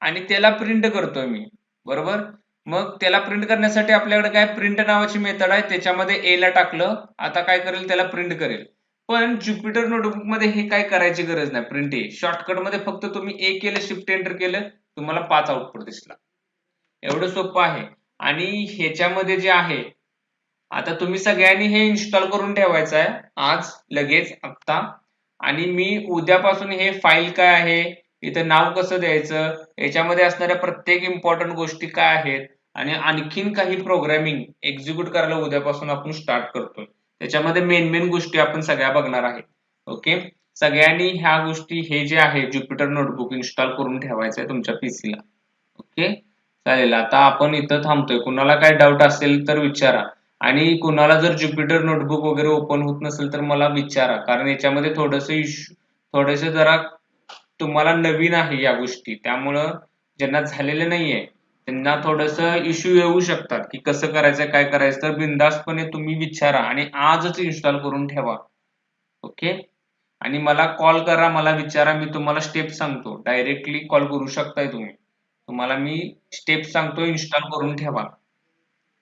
आणि त्याला प्रिंट करतोय मी. बरोबर, मग त्याला प्रिंट करण्यासाठी आपल्याकडे काय, प्रिंट नावाची मेथड आहे, त्याच्यामध्ये a ला टाकलं, आता काय करेल, त्याला प्रिंट करेल. पण ज्युपिटर नोटबुक मध्ये हे काय करायची गरज नाही, प्रिंट ए. शॉर्टकट मध्ये फक्त तुम्ही a केलं, शिफ्ट एंटर केलं, तुम्हाला 5 आउटपुट दिसला. एवढं सोपं आहे. आणि ह्याच्यामध्ये जे आहे, आता तुम्ही सगळ्यांनी हे इन्स्टॉल करून ठेवायचं आहे आज, लगेच, आत्ता. आणि मी उद्यापासून हे फाईल काय आहे, इथं नाव कसं द्यायचं, याच्यामध्ये असणाऱ्या प्रत्येक इम्पॉर्टंट गोष्टी काय आहेत, आणि आणखीन काही प्रोग्रामिंग एक्झिक्यूट करायला उद्यापासून आपण स्टार्ट करतोय. त्याच्यामध्ये मेन गोष्टी आपण सगळ्या बघणार आहे. ओके, सगळ्यांनी ह्या गोष्टी, हे जे आहे ज्युपिटर नोटबुक, इन्स्टॉल करून ठेवायचं आहे तुमच्या पीसीला. ओके, चालेल. आता आपण इथं थांबतोय. कुणाला काय डाऊट असेल तर विचारा. आणि कुणाला जर ज्युपिटर नोटबुक वगैरे ओपन होत नसेल तर मला विचारा, कारण याच्यामध्ये थोडेसे जरा तुम्हाला नवीन आहे या गोष्टी, त्यामुळं ज्यांना झालेलं नाहीये त्यांना थोडंसं इश्यू येऊ शकतात की कसं करायचं, काय करायचं. तर बिनधास्तपणे तुम्ही विचारा आणि आजच इन्स्टॉल करून ठेवा. ओके, आणि मला कॉल करा, मला विचारा, मी तुम्हाला स्टेप सांगतो. डायरेक्टली कॉल करू शकताय तुम्ही, तुम्हाला मी स्टेप सांगतो, इन्स्टॉल करून ठेवा.